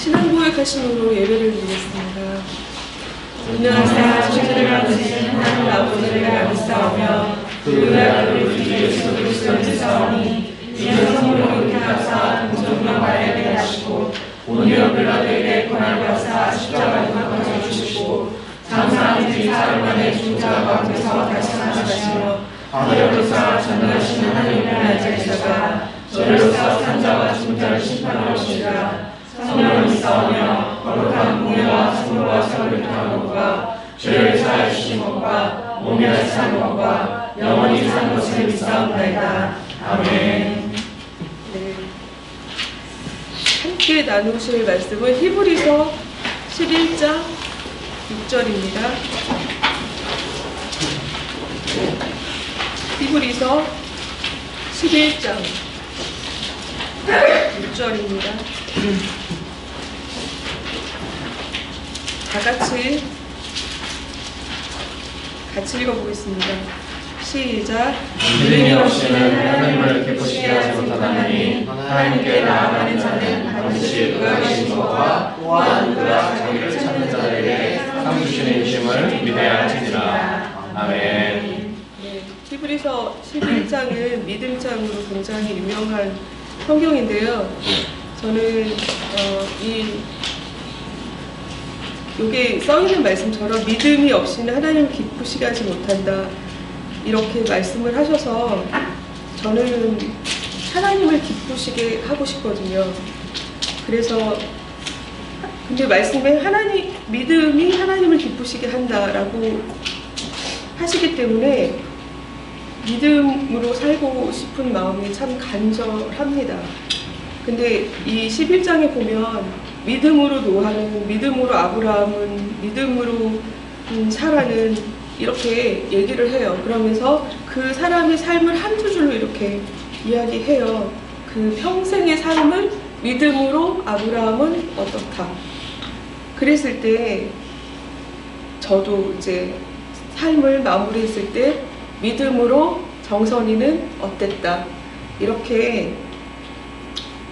신앙 고백하심으로 예배를 드리겠습니다. 은혜와 천지를 만드신 하나님 아버지를 감사하며 그 은혜를 주 예수 그리스도를 믿사오니 이는 성령을 감사 동정명 발견하게 하시고 본디오 빌라도에게 고난을 받사 십자가에 못 박혀 주시고 장사한 지 사흘 만에 죽자 가운데서 다시 살아나시며 하늘로서 전능하신 하나님의 앉으시다가 저리로서 산자와 죽은 자를 심판하시리라. 성령을 믿사오며 거룩한 공예와 성도와 세월을 통한 것과 죄를 사하여 주신 것과 몸이 다시 산 것과 영원히 산 것을 믿사옵나이다. 아멘. 네. 함께 나누실 말씀은 히브리서 11장 6절입니다. 히브리서 11장 6절입니다. 다 같이 읽어보겠습니다. 시작. 믿음이 없이는 하나님을 기쁘시게 하지 못하나니 하나님께 나아가는 자는 반드시 그가 계신 것과 또한 그가 자기를 찾는 자들에게 상 주시는 이심을 믿어야 할지니라. 아멘. 네, 히브리서 11장은 믿음장으로 굉장히 유명한 성경인데요. 저는 여기 써있는 말씀처럼 믿음이 없이는 하나님을 기쁘시게 하지 못한다, 이렇게 말씀을 하셔서 저는 하나님을 기쁘시게 하고 싶거든요. 그래서 근데 말씀에 믿음이 하나님을 기쁘시게 한다라고 하시기 때문에 믿음으로 살고 싶은 마음이 참 간절합니다. 근데 이 11장에 보면 믿음으로 노아는, 믿음으로 아브라함은, 믿음으로 사라는 이렇게 얘기를 해요. 그러면서 그 사람의 삶을 한두 줄로 이렇게 이야기해요. 그 평생의 삶을 믿음으로 아브라함은 어떻다. 그랬을 때 저도 이제 삶을 마무리했을 때 믿음으로 정선이는 어땠다. 이렇게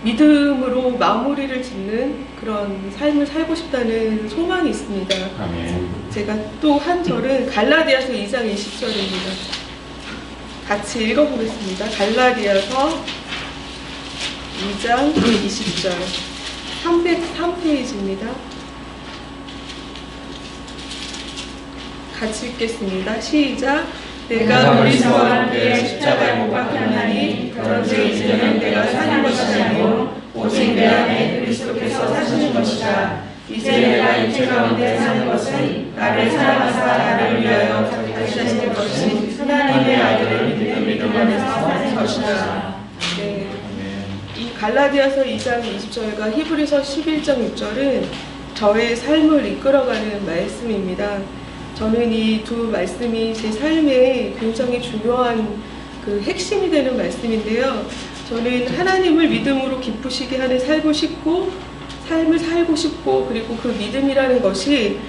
믿음으로 마무리를 짓는 그런 삶을 살고 싶다는 소망이 있습니다. 아멘. 제가 또 한 절은 갈라디아서 2장 20절입니다. 같이 읽어보겠습니다. 갈라디아서 2장 20절 303페이지입니다. 같이 읽겠습니다. 시작. 내가 우리 주와 함께 십자가에 못 박혔나니 그런즉 이제는 내가 사는 것이 아니요 오직 내 안에 그리스도께서 사시는 것이다. 이제 내가 육체 가운데 사는 것은 나를 사랑하사 나를 위하여 다시 하시는 것이 하나님의 아들을 믿음 안에서 사는 것이다. 네. 이 갈라디아서 2장 20절과 히브리서 11장 6절은 저의 삶을 이끌어가는 말씀입니다. 저는 이 두 말씀이 제 삶에 굉장히 중요한 그 핵심이 되는 말씀인데요. 저는 하나님을 믿음으로 기쁘시게 하는 삶을 살고 싶고, 그리고 그 믿음이라는 것이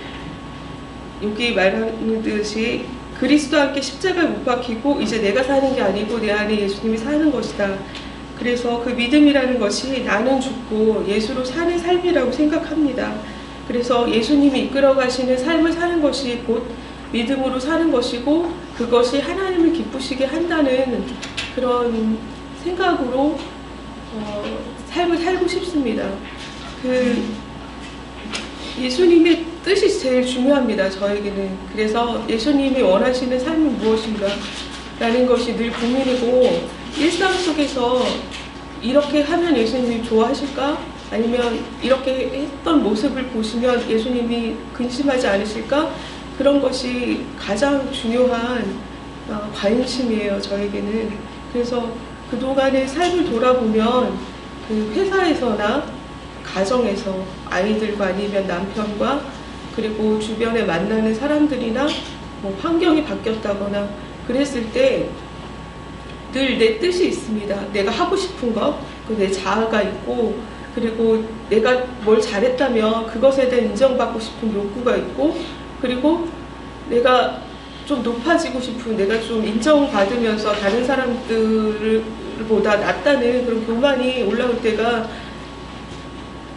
여기 말하는 듯이 그리스도와 함께 십자가에 못 박히고 이제 내가 사는 게 아니고 내 안에 예수님이 사는 것이다. 그래서 그 믿음이라는 것이 나는 죽고 예수로 사는 삶이라고 생각합니다. 그래서 예수님이 이끌어 가시는 삶을 사는 것이 곧 믿음으로 사는 것이고, 그것이 하나님을 기쁘시게 한다는 그런 생각으로 삶을 살고 싶습니다. 그 예수님의 뜻이 제일 중요합니다, 저에게는. 그래서 예수님이 원하시는 삶은 무엇인가 라는 것이 늘 고민이고, 일상 속에서 이렇게 하면 예수님이 좋아하실까? 아니면 이렇게 했던 모습을 보시면 예수님이 근심하지 않으실까? 그런 것이 가장 중요한 관심이에요, 저에게는. 그래서 그동안의 삶을 돌아보면 그 회사에서나 가정에서 아이들과 아니면 남편과 그리고 주변에 만나는 사람들이나 뭐 환경이 바뀌었다거나 그랬을 때 늘 내 뜻이 있습니다. 내가 하고 싶은 것, 내 자아가 있고, 그리고 내가 뭘 잘했다면 그것에 대해 인정받고 싶은 욕구가 있고, 그리고 내가 좀 높아지고 싶은, 내가 좀 인정받으면서 다른 사람들보다 낫다는 그런 교만이 올라올 때가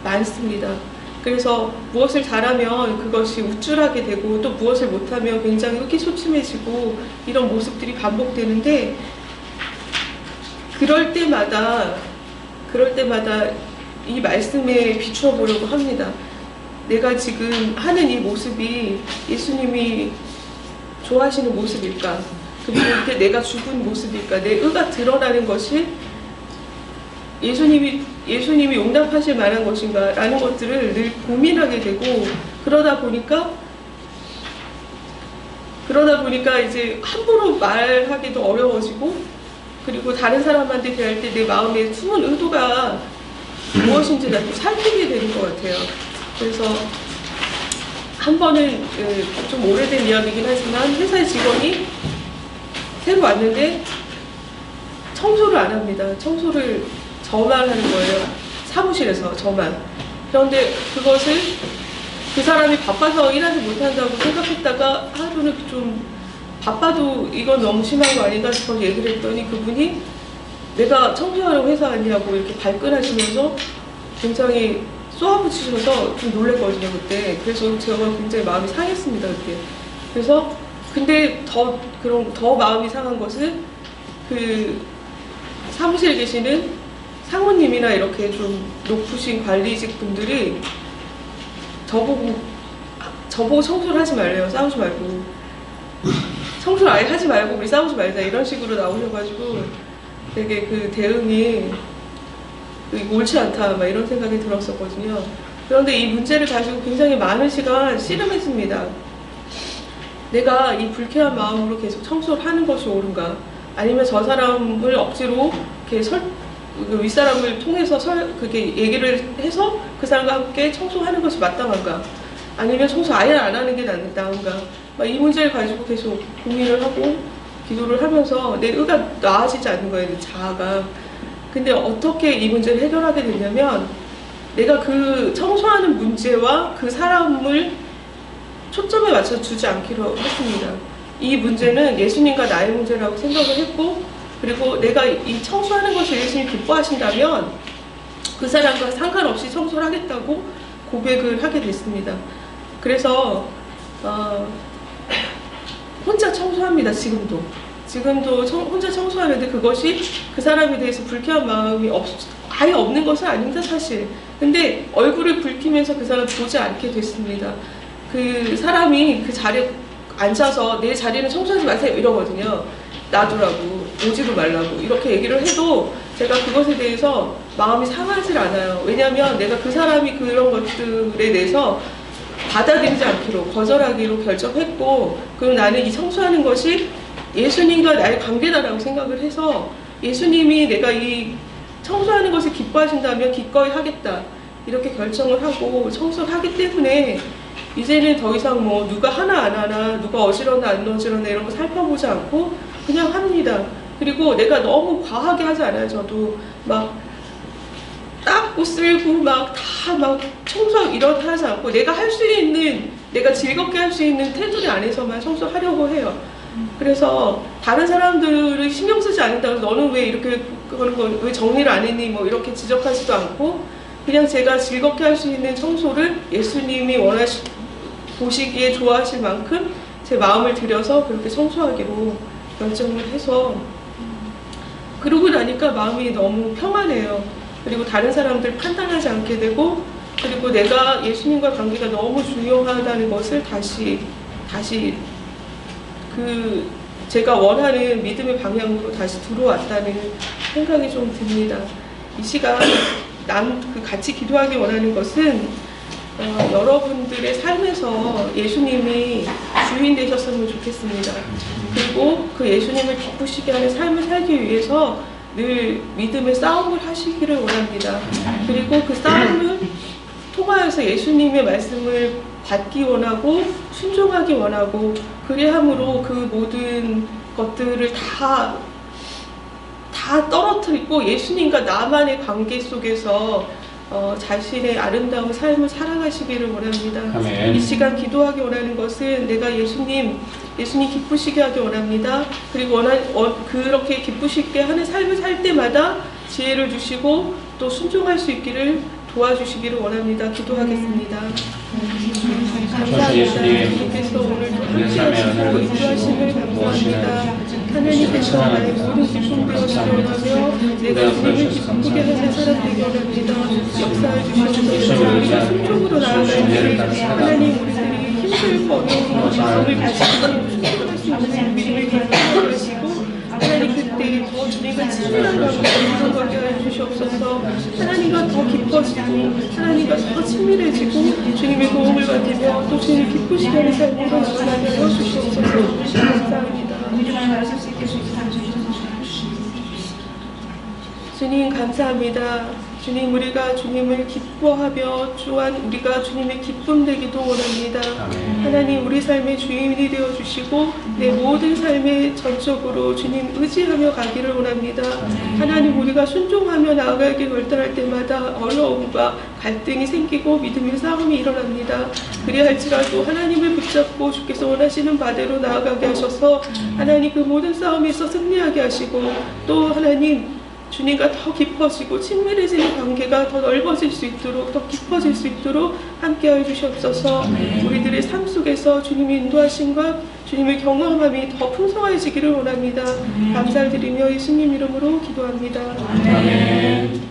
많습니다. 그래서 무엇을 잘하면 그것이 우쭐하게 되고 또 무엇을 못하면 굉장히 의기소침해지고 이런 모습들이 반복되는데 그럴 때마다 이 말씀에 비추어 보려고 합니다. 내가 지금 하는 이 모습이 예수님이 좋아하시는 모습일까? 그리고 이게 내가 죽은 모습일까? 내 의가 드러나는 것이 예수님이 용납하실 만한 것인가? 라는 것들을 늘 고민하게 되고 그러다 보니까 이제 함부로 말하기도 어려워지고 그리고 다른 사람한테 대할 때 내 마음에 숨은 의도가 무엇인지 자꾸 살피게 되는 것 같아요. 그래서 한 번은 좀 오래된 이야기이긴 하지만 회사의 직원이 새로 왔는데 청소를 안 합니다. 청소를 저만 하는 거예요. 사무실에서 저만. 그런데 그것을 그 사람이 바빠서 일하지 못한다고 생각했다가 하루는 좀 바빠도 이건 너무 심한 거 아닌가 싶어서 얘기를 했더니 그분이 내가 청소하려고 회사 왔냐고 이렇게 발끈하시면서 굉장히 쏘아붙이셔서 좀 놀랬거든요, 그때. 그래서 제가 굉장히 마음이 상했습니다, 그때. 그래서, 근데 더 마음이 상한 것은 그 사무실에 계시는 상무님이나 이렇게 좀 높으신 관리직 분들이 저보고 청소를 하지 말래요. 싸우지 말고. 청소를 아예 하지 말고 우리 싸우지 말자. 이런 식으로 나오셔가지고 되게 그 대응이 옳지 않다 막 이런 생각이 들었었거든요. 그런데 이 문제를 가지고 굉장히 많은 시간 씨름했습니다. 내가 이 불쾌한 마음으로 계속 청소를 하는 것이 옳은가? 아니면 저 사람을 억지로 이렇게 윗사람을 통해서 그게 얘기를 해서 그 사람과 함께 청소하는 것이 마땅한가? 아니면 청소 아예 안 하는 게 나은가? 막 이 문제를 가지고 계속 고민을 하고 기도를 하면서 내 의가 나아지지 않는 거예요, 자아가. 근데 어떻게 이 문제를 해결하게 됐냐면 내가 그 청소하는 문제와 그 사람을 초점에 맞춰 주지 않기로 했습니다. 이 문제는 예수님과 나의 문제라고 생각을 했고 그리고 내가 이 청소하는 것을 예수님 기뻐하신다면 그 사람과 상관없이 청소를 하겠다고 고백을 하게 됐습니다. 그래서 혼자 청소합니다. 지금도 혼자 청소하는데 그것이 그 사람에 대해서 불쾌한 마음이 아예 없는 것은 아닙니다, 사실. 근데 얼굴을 붉히면서 그 사람을 보지 않게 됐습니다. 그 사람이 그 자리에 앉아서 내 자리는 청소하지 마세요 이러거든요. 놔두라고, 오지도 말라고 이렇게 얘기를 해도 제가 그것에 대해서 마음이 상하지 않아요. 왜냐하면 내가 그 사람이 그런 것들에 대해서 받아들이지 않기로, 거절하기로 결정했고 그리고 나는 이 청소하는 것이 예수님과 나의 관계다라고 생각을 해서 예수님이 내가 이 청소하는 것을 기뻐하신다면 기꺼이 하겠다 이렇게 결정을 하고 청소를 하기 때문에 이제는 더 이상 뭐 누가 하나 안 하나 누가 어지러나 안 어지러나 이런 거 살펴보지 않고 그냥 합니다. 그리고 내가 너무 과하게 하지 않아요. 저도 막 닦고 쓸고 막 다 막 청소하고 이렇게 하지 않고 내가 할 수 있는 내가 즐겁게 할 수 있는 테두리 안에서만 청소하려고 해요. 그래서 다른 사람들을 신경 쓰지 않는다고 너는 왜 이렇게 그런 거 왜 정리를 안 했니 뭐 이렇게 지적하지도 않고 그냥 제가 즐겁게 할 수 있는 청소를 예수님이 보시기에 좋아하실 만큼 제 마음을 들여서 그렇게 청소하기로 결정을 해서 그러고 나니까 마음이 너무 평안해요. 그리고 다른 사람들 판단하지 않게 되고 그리고 내가 예수님과 관계가 너무 중요하다는 것을 다시 그 제가 원하는 믿음의 방향으로 다시 들어왔다는 생각이 좀 듭니다. 이 시간 같이 기도하기 원하는 것은 여러분들의 삶에서 예수님이 주인 되셨으면 좋겠습니다. 그리고 그 예수님을 기쁘시게 하는 삶을 살기 위해서 늘 믿음의 싸움을 하시기를 원합니다. 그리고 그 싸움을 통하여서 예수님의 말씀을 받기 원하고 순종하기 원하고 그리함으로 그 모든 것들을 다 떨어뜨리고 예수님과 나만의 관계 속에서 자신의 아름다운 삶을 살아가시기를 원합니다. 아멘. 이 시간 기도하기 원하는 것은 내가 예수님 기쁘시게 하기 원합니다. 그리고 그렇게 기쁘시게 하는 삶을 살 때마다 지혜를 주시고 또 순종할 수 있기를 도와주시기를 원합니다. 기도하겠습니다. 전체 예수님, 주님께서 오늘도 우리의 삶의 함께하시고 은혜를 인도하심을 감사합니다. 하나님께서 나의 모든 기쁨되어 주시오라며 내가 주님을 기쁘게 하는 사람 되게 원합니다. 역사해 주시옵소서. 우리가 순종으로 나아갈 때 하나님 우리들이 힘들고 어려운 마음을 가지고 순종할 수 있는 준비를 감사하게 하시고 하나님 그때 더 주님과 친밀한 관계를 이루어가게 하여 주시옵소서. 하나님과 더 깊어지고 하나님과 더 친밀해지고 주님의 도움을 받으며 또 주님을 기쁘시게 하는 삶으로 전하게 하여 주시옵소서. 감사합니다. 주님 감사합니다. 주님 우리가 주님을 기뻐하며 또한 우리가 주님의 기쁨 되기도 원합니다. 하나님 우리 삶의 주인이 되어주시고 내 모든 삶에 전적으로 주님 의지하며 가기를 원합니다. 하나님 우리가 순종하며 나아가길 결단할 때마다 어려움과 갈등이 생기고 믿음의 싸움이 일어납니다. 그리할지라도 하나님을 붙잡고 주께서 원하시는 바대로 나아가게 하셔서 하나님 그 모든 싸움에서 승리하게 하시고 또 하나님 주님과 더 깊어지고 친밀해지는 관계가 더 넓어질 수 있도록 더 깊어질 수 있도록 함께하여 주시옵소서. 우리들의 삶 속에서 주님의 인도하심과 주님의 경험함이 더 풍성해지기를 원합니다. 감사를 드리며 예수님 이름으로 기도합니다. 아멘.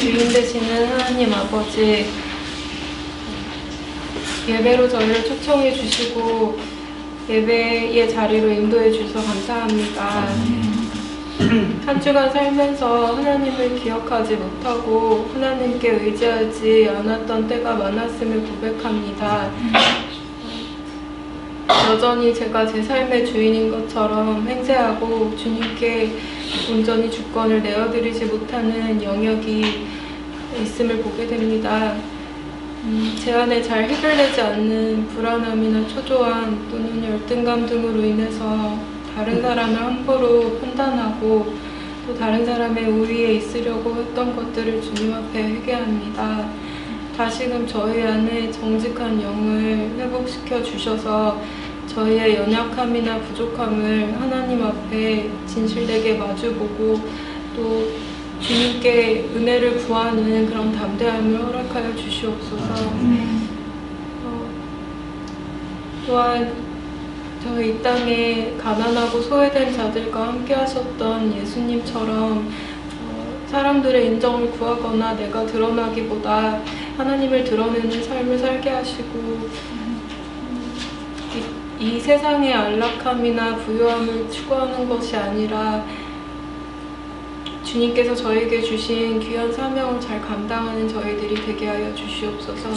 주인 되시는 하나님 아버지, 예배로 저희를 초청해 주시고 예배의 자리로 인도해 주셔서 감사합니다. 한 주간 살면서 하나님을 기억하지 못하고 하나님께 의지하지 않았던 때가 많았음을 고백합니다. 여전히 제가 제 삶의 주인인 것처럼 행세하고 주님께 온전히 주권을 내어드리지 못하는 영역이 있음을 보게 됩니다. 제 안에 잘 해결되지 않는 불안함이나 초조함 또는 열등감 등으로 인해서 다른 사람을 함부로 판단하고 또 다른 사람의 우위에 있으려고 했던 것들을 주님 앞에 회개합니다. 다시금 저희 안에 정직한 영을 회복시켜 주셔서 저희의 연약함이나 부족함을 하나님 앞에 진실되게 마주보고 또 주님께 은혜를 구하는 그런 담대함을 허락하여 주시옵소서. 또한 저희 이 땅에 가난하고 소외된 자들과 함께 하셨던 예수님처럼 사람들의 인정을 구하거나 내가 드러나기보다 하나님을 드러내는 삶을 살게 하시고 이 세상의 안락함이나 부유함을 추구하는 것이 아니라 주님께서 저에게 주신 귀한 사명을 잘 감당하는 저희들이 되게 하여 주시옵소서.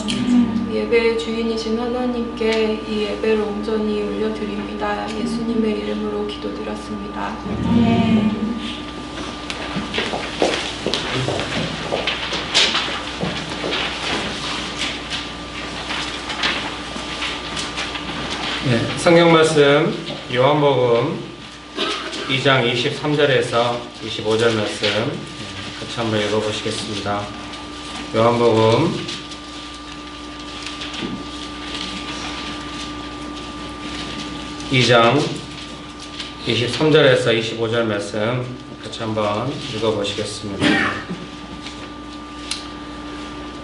예배의 주인이신 하나님께 이 예배를 온전히 올려드립니다. 예수님의 이름으로 기도드렸습니다. 네, 성경 말씀 요한복음 2장 23절에서 25절 말씀 같이 한번 읽어보시겠습니다. 요한복음 2장 23절에서 25절 말씀 같이 한번 읽어보시겠습니다.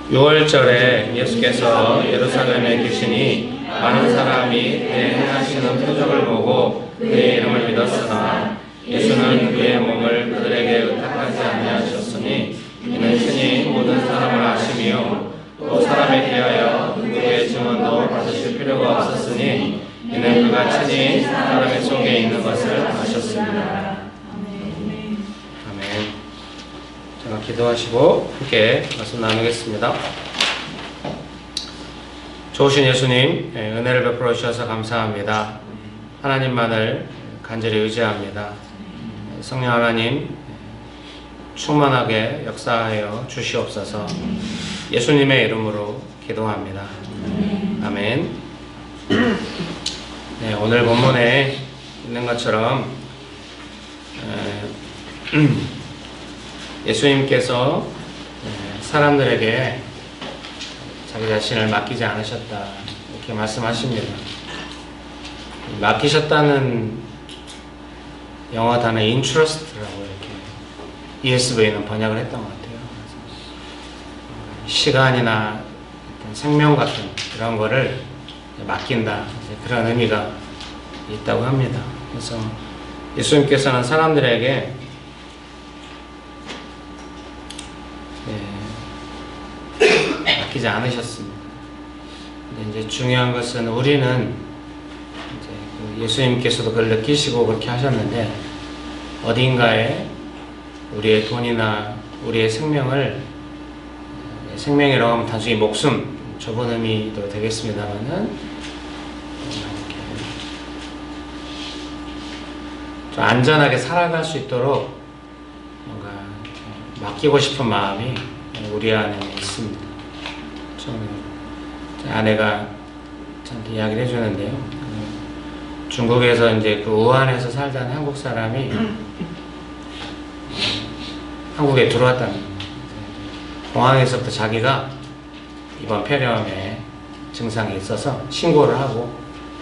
6월절에 예수께서 예루살렘에 계시니 많은 사람이 그의 행하시는 표적을 보고 그의 이름을 믿었으나 예수는 그의 몸을 그들에게 의탁하지 아니하셨으니 이는 친히 모든 사람을 아심이요 또 사람에 대하여 누구의 증언도 받으실 필요가 없었으니 이는 그가 친히 사람의 속에 있는 것을 아셨습니다. 아멘. 제가 기도하시고 함께 말씀 나누겠습니다. 좋으신 예수님, 은혜를 베풀어 주셔서 감사합니다. 하나님만을 간절히 의지합니다. 성령 하나님, 충만하게 역사하여 주시옵소서. 예수님의 이름으로 기도합니다. 아멘. 네, 오늘 본문에 있는 것처럼 예수님께서 사람들에게 자기 자신을 맡기지 않으셨다 이렇게 말씀하십니다. 맡기셨다는 영어 단어 entrust라고 이렇게 ESV는 번역을 했던 것 같아요. 시간이나 생명 같은 그런 거를 맡긴다 그런 의미가 있다고 합니다. 그래서 예수님께서는 사람들에게 맡기지 않으셨습니다. 근데 이제 중요한 것은 우리는 이제 예수님께서도 그걸 느끼시고 그렇게 하셨는데 어딘가에 우리의 돈이나 우리의 생명이라고 하면 단순히 목숨 좁은 의미도 되겠습니다만은 좀 안전하게 살아갈 수 있도록 뭔가 맡기고 싶은 마음이 우리 안에 있습니다. 제 아내가 저한테 이야기를 해주는데요. 중국에서 이제 그 우한에서 살던 한국 사람이 한국에 들어왔다는 거예요. 공항에서부터 자기가 이번 폐렴에 증상이 있어서 신고를 하고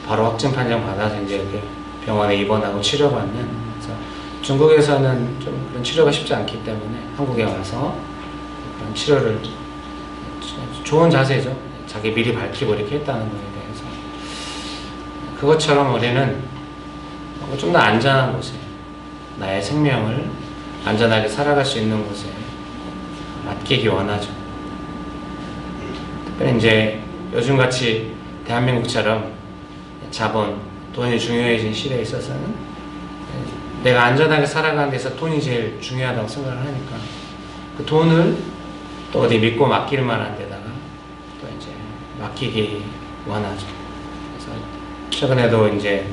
바로 확진 판정 받아서 이제 그 병원에 입원하고 치료받는. 그래서 중국에서는 좀 그런 치료가 쉽지 않기 때문에 한국에 와서 그런 치료를 좋은 자세죠. 자기 미리 밝히고 이렇게 했다는 거에 대해서. 그것처럼 우리는 좀 더 안전한 곳에 나의 생명을 안전하게 살아갈 수 있는 곳에 맡기기 원하죠. 특별히 이제 요즘같이 대한민국처럼 자본, 돈이 중요해진 시대에 있어서는 내가 안전하게 살아가는 데서 돈이 제일 중요하다고 생각을 하니까 그 돈을 또 어디 믿고 맡길 만한 데다가 또 이제 맡기기 원하죠. 그래서 최근에도 이제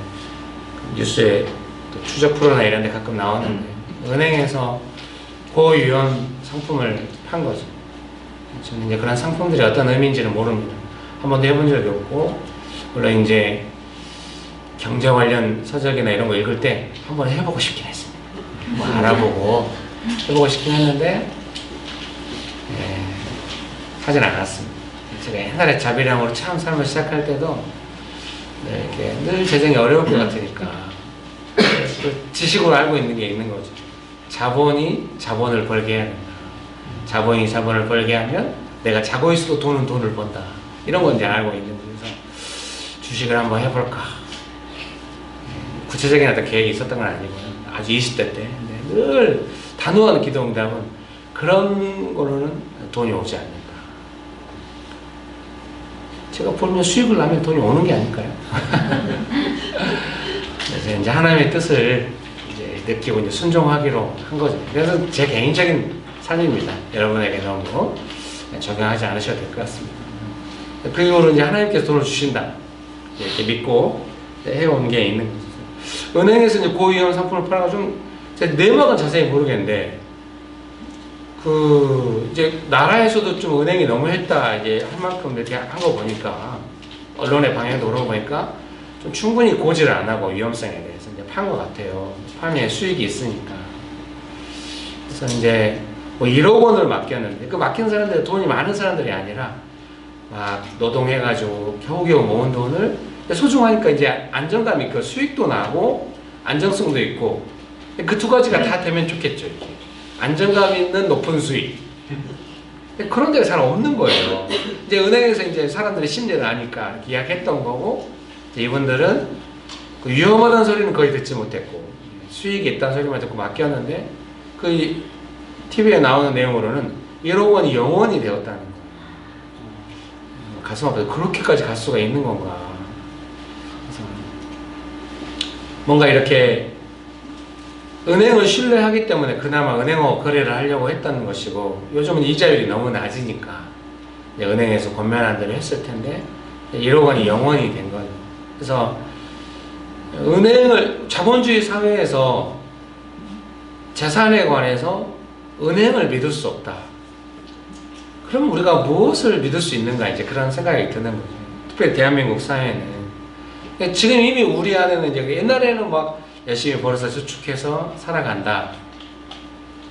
뉴스에 또 추적 프로나 이런 데 가끔 나오는데 은행에서 고위험 상품을 판 거죠. 저는 이제 그런 상품들이 어떤 의미인지는 모릅니다. 한 번도 해본 적이 없고, 물론 이제 경제 관련 서적이나 이런 거 읽을 때 한번 해보고 싶긴 했습니다. 뭐 알아보고 해보고 싶긴 했는데 하진 않았습니다. 제가 옛날에 자비량으로 처음 삶을 시작할 때도 이렇게 늘 재정이 어려울 것 같으니까 지식으로 알고 있는 게 있는 거죠. 자본이 자본을 벌게 해야 된다. 자본이 자본을 벌게 하면 내가 자고 있어도 돈은 돈을 번다. 이런 건 이제 알고 있는 거라서 주식을 한번 해볼까. 구체적인 어떤 계획이 있었던 건 아니고요. 아주 20대 때 늘 단호한 기도응답은 그런 거로는 돈이 오지 않는다. 제가 벌면 수익을 나면 돈이 오는 게 아닐까요? 그래서 이제 하나님의 뜻을 이제 느끼고 이제 순종하기로 한 거죠. 그래서 제 개인적인 삶입니다. 여러분에게 너무 적용하지 않으셔도 될 것 같습니다. 그 이후로 이제 하나님께서 돈을 주신다. 이렇게 믿고 해온 게 있는 거죠. 은행에서 이제 고위험 상품을 팔아가 좀, 제 내막은 자세히 모르겠는데, 이제 나라에서도 좀 은행이 너무했다, 이제 할 만큼 이렇게 한 거 보니까, 언론의 방향도 그러고 보니까, 좀 충분히 고지를 안 하고 위험성에 대해서 이제 판 것 같아요. 파면 수익이 있으니까. 그래서 이제 뭐 1억 원을 맡겼는데, 그 맡긴 사람들이 돈이 많은 사람들이 아니라, 막 노동해가지고 겨우겨우 모은 돈을 소중하니까 이제 안정감이 있고 수익도 나고 안정성도 있고 그 두 가지가 다 되면 좋겠죠. 이렇게. 안정감 있는 높은 수익. 그런 데가 잘 없는 거예요. 이제 은행에서 이제 사람들이 심리를 아니까 이렇게 이야기했던 거고, 이분들은 그 위험하다는 소리는 거의 듣지 못했고 수익이 있다는 소리만 듣고 맡겼는데, 그 TV에 나오는 내용으로는 1억 원이 0원이 되었다는 거예요. 가슴 아파서 그렇게까지 갈 수가 있는 건가. 그래서 뭔가 이렇게 은행을 신뢰하기 때문에 그나마 은행하고 거래를 하려고 했다는 것이고, 요즘은 이자율이 너무 낮으니까 은행에서 권면한 대로 했을 텐데 1억 원이 0원이 된 거예요. 그래서 은행을, 자본주의 사회에서 재산에 관해서 은행을 믿을 수 없다. 그럼 우리가 무엇을 믿을 수 있는가, 이제 그런 생각이 드는 거죠. 특별히 대한민국 사회는. 지금 이미 우리 안에는 이제 옛날에는 막 열심히 벌어서 저축해서 살아간다.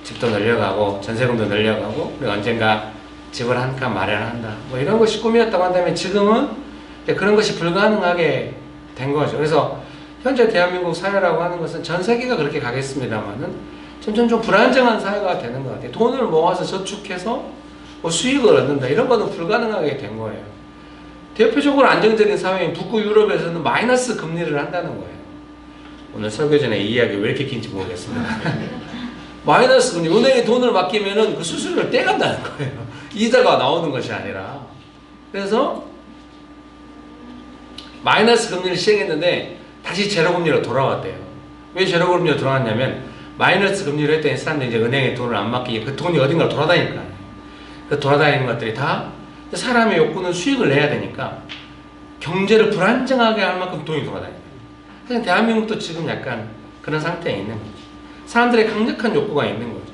집도 늘려가고, 전세금도 늘려가고, 그리고 언젠가 집을 한 칸 마련한다. 뭐 이런 것이 꿈이었다고 한다면 지금은 그런 것이 불가능하게 된 거죠. 그래서 현재 대한민국 사회라고 하는 것은 전 세계가 그렇게 가겠습니다만은 점점 좀 불안정한 사회가 되는 것 같아요. 돈을 모아서 저축해서 뭐 수익을 얻는다, 이런 거는 불가능하게 된 거예요. 대표적으로 안정적인 사회인 북구 유럽에서는 마이너스 금리를 한다는 거예요. 오늘 설교 전에 이 이야기 왜 이렇게 긴지 모르겠습니다. 마이너스 금리, 은행에 돈을 맡기면은 그 수수료를 떼간다는 거예요. 이자가 나오는 것이 아니라. 그래서 마이너스 금리를 시행했는데 다시 제로 금리로 돌아왔대요. 왜 제로 금리로 돌아왔냐면, 마이너스 금리로 했더니 사람들이 이제 은행에 돈을 안 맡기게 그 돈이 어딘가로 돌아다닐 거 아니에요. 그 돌아다니는 것들이 다 사람의 욕구는 수익을 내야 되니까 경제를 불안정하게 할 만큼 돈이 돌아다니는 거예요. 그래서 대한민국도 지금 약간 그런 상태에 있는 거죠. 사람들의 강력한 욕구가 있는 거죠.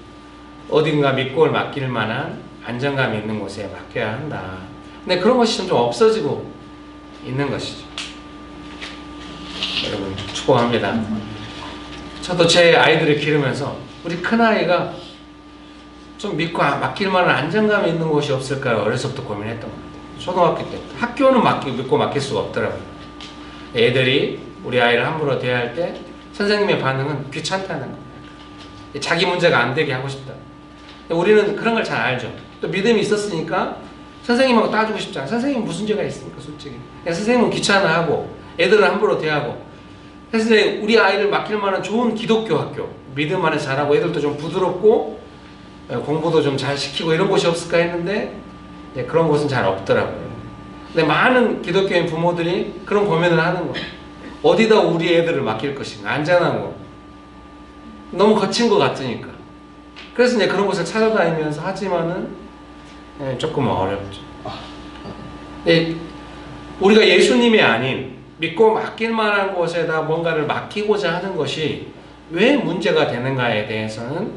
어딘가 믿고 맡길 만한 안정감이 있는 곳에 맡겨야 한다. 근데 그런 것이 점점 없어지고 있는 것이죠. 여러분 축복합니다. 저도 제 아이들을 기르면서 우리 큰아이가 좀 믿고 맡길 만한 안정감이 있는 곳이 없을까요? 어려서부터 고민했던 것 같아요. 초등학교 때부터. 학교는 믿고 맡길 수가 없더라고요. 애들이 우리 아이를 함부로 대할 때 선생님의 반응은 귀찮다는 거예요. 자기 문제가 안 되게 하고 싶다. 우리는 그런 걸 잘 알죠. 또 믿음이 있었으니까 선생님하고 따지고 싶잖아요. 선생님 무슨 죄가 있습니까, 솔직히. 선생님은 귀찮아하고 애들을 함부로 대하고. 그래서 우리 아이를 맡길 만한 좋은 기독교 학교, 믿음 안에 잘하고 애들도 좀 부드럽고 공부도 좀 잘 시키고 이런 곳이 없을까 했는데 그런 곳은 잘 없더라고요. 근데 많은 기독교인 부모들이 그런 고민을 하는 거예요. 어디다 우리 애들을 맡길 것인가, 안전한 곳. 너무 거친 것 같으니까. 그래서 이제 그런 곳을 찾아다니면서 하지만은 조금 어렵죠. 우리가 예수님이 아닌 믿고 맡길 만한 곳에다 뭔가를 맡기고자 하는 것이 왜 문제가 되는가에 대해서는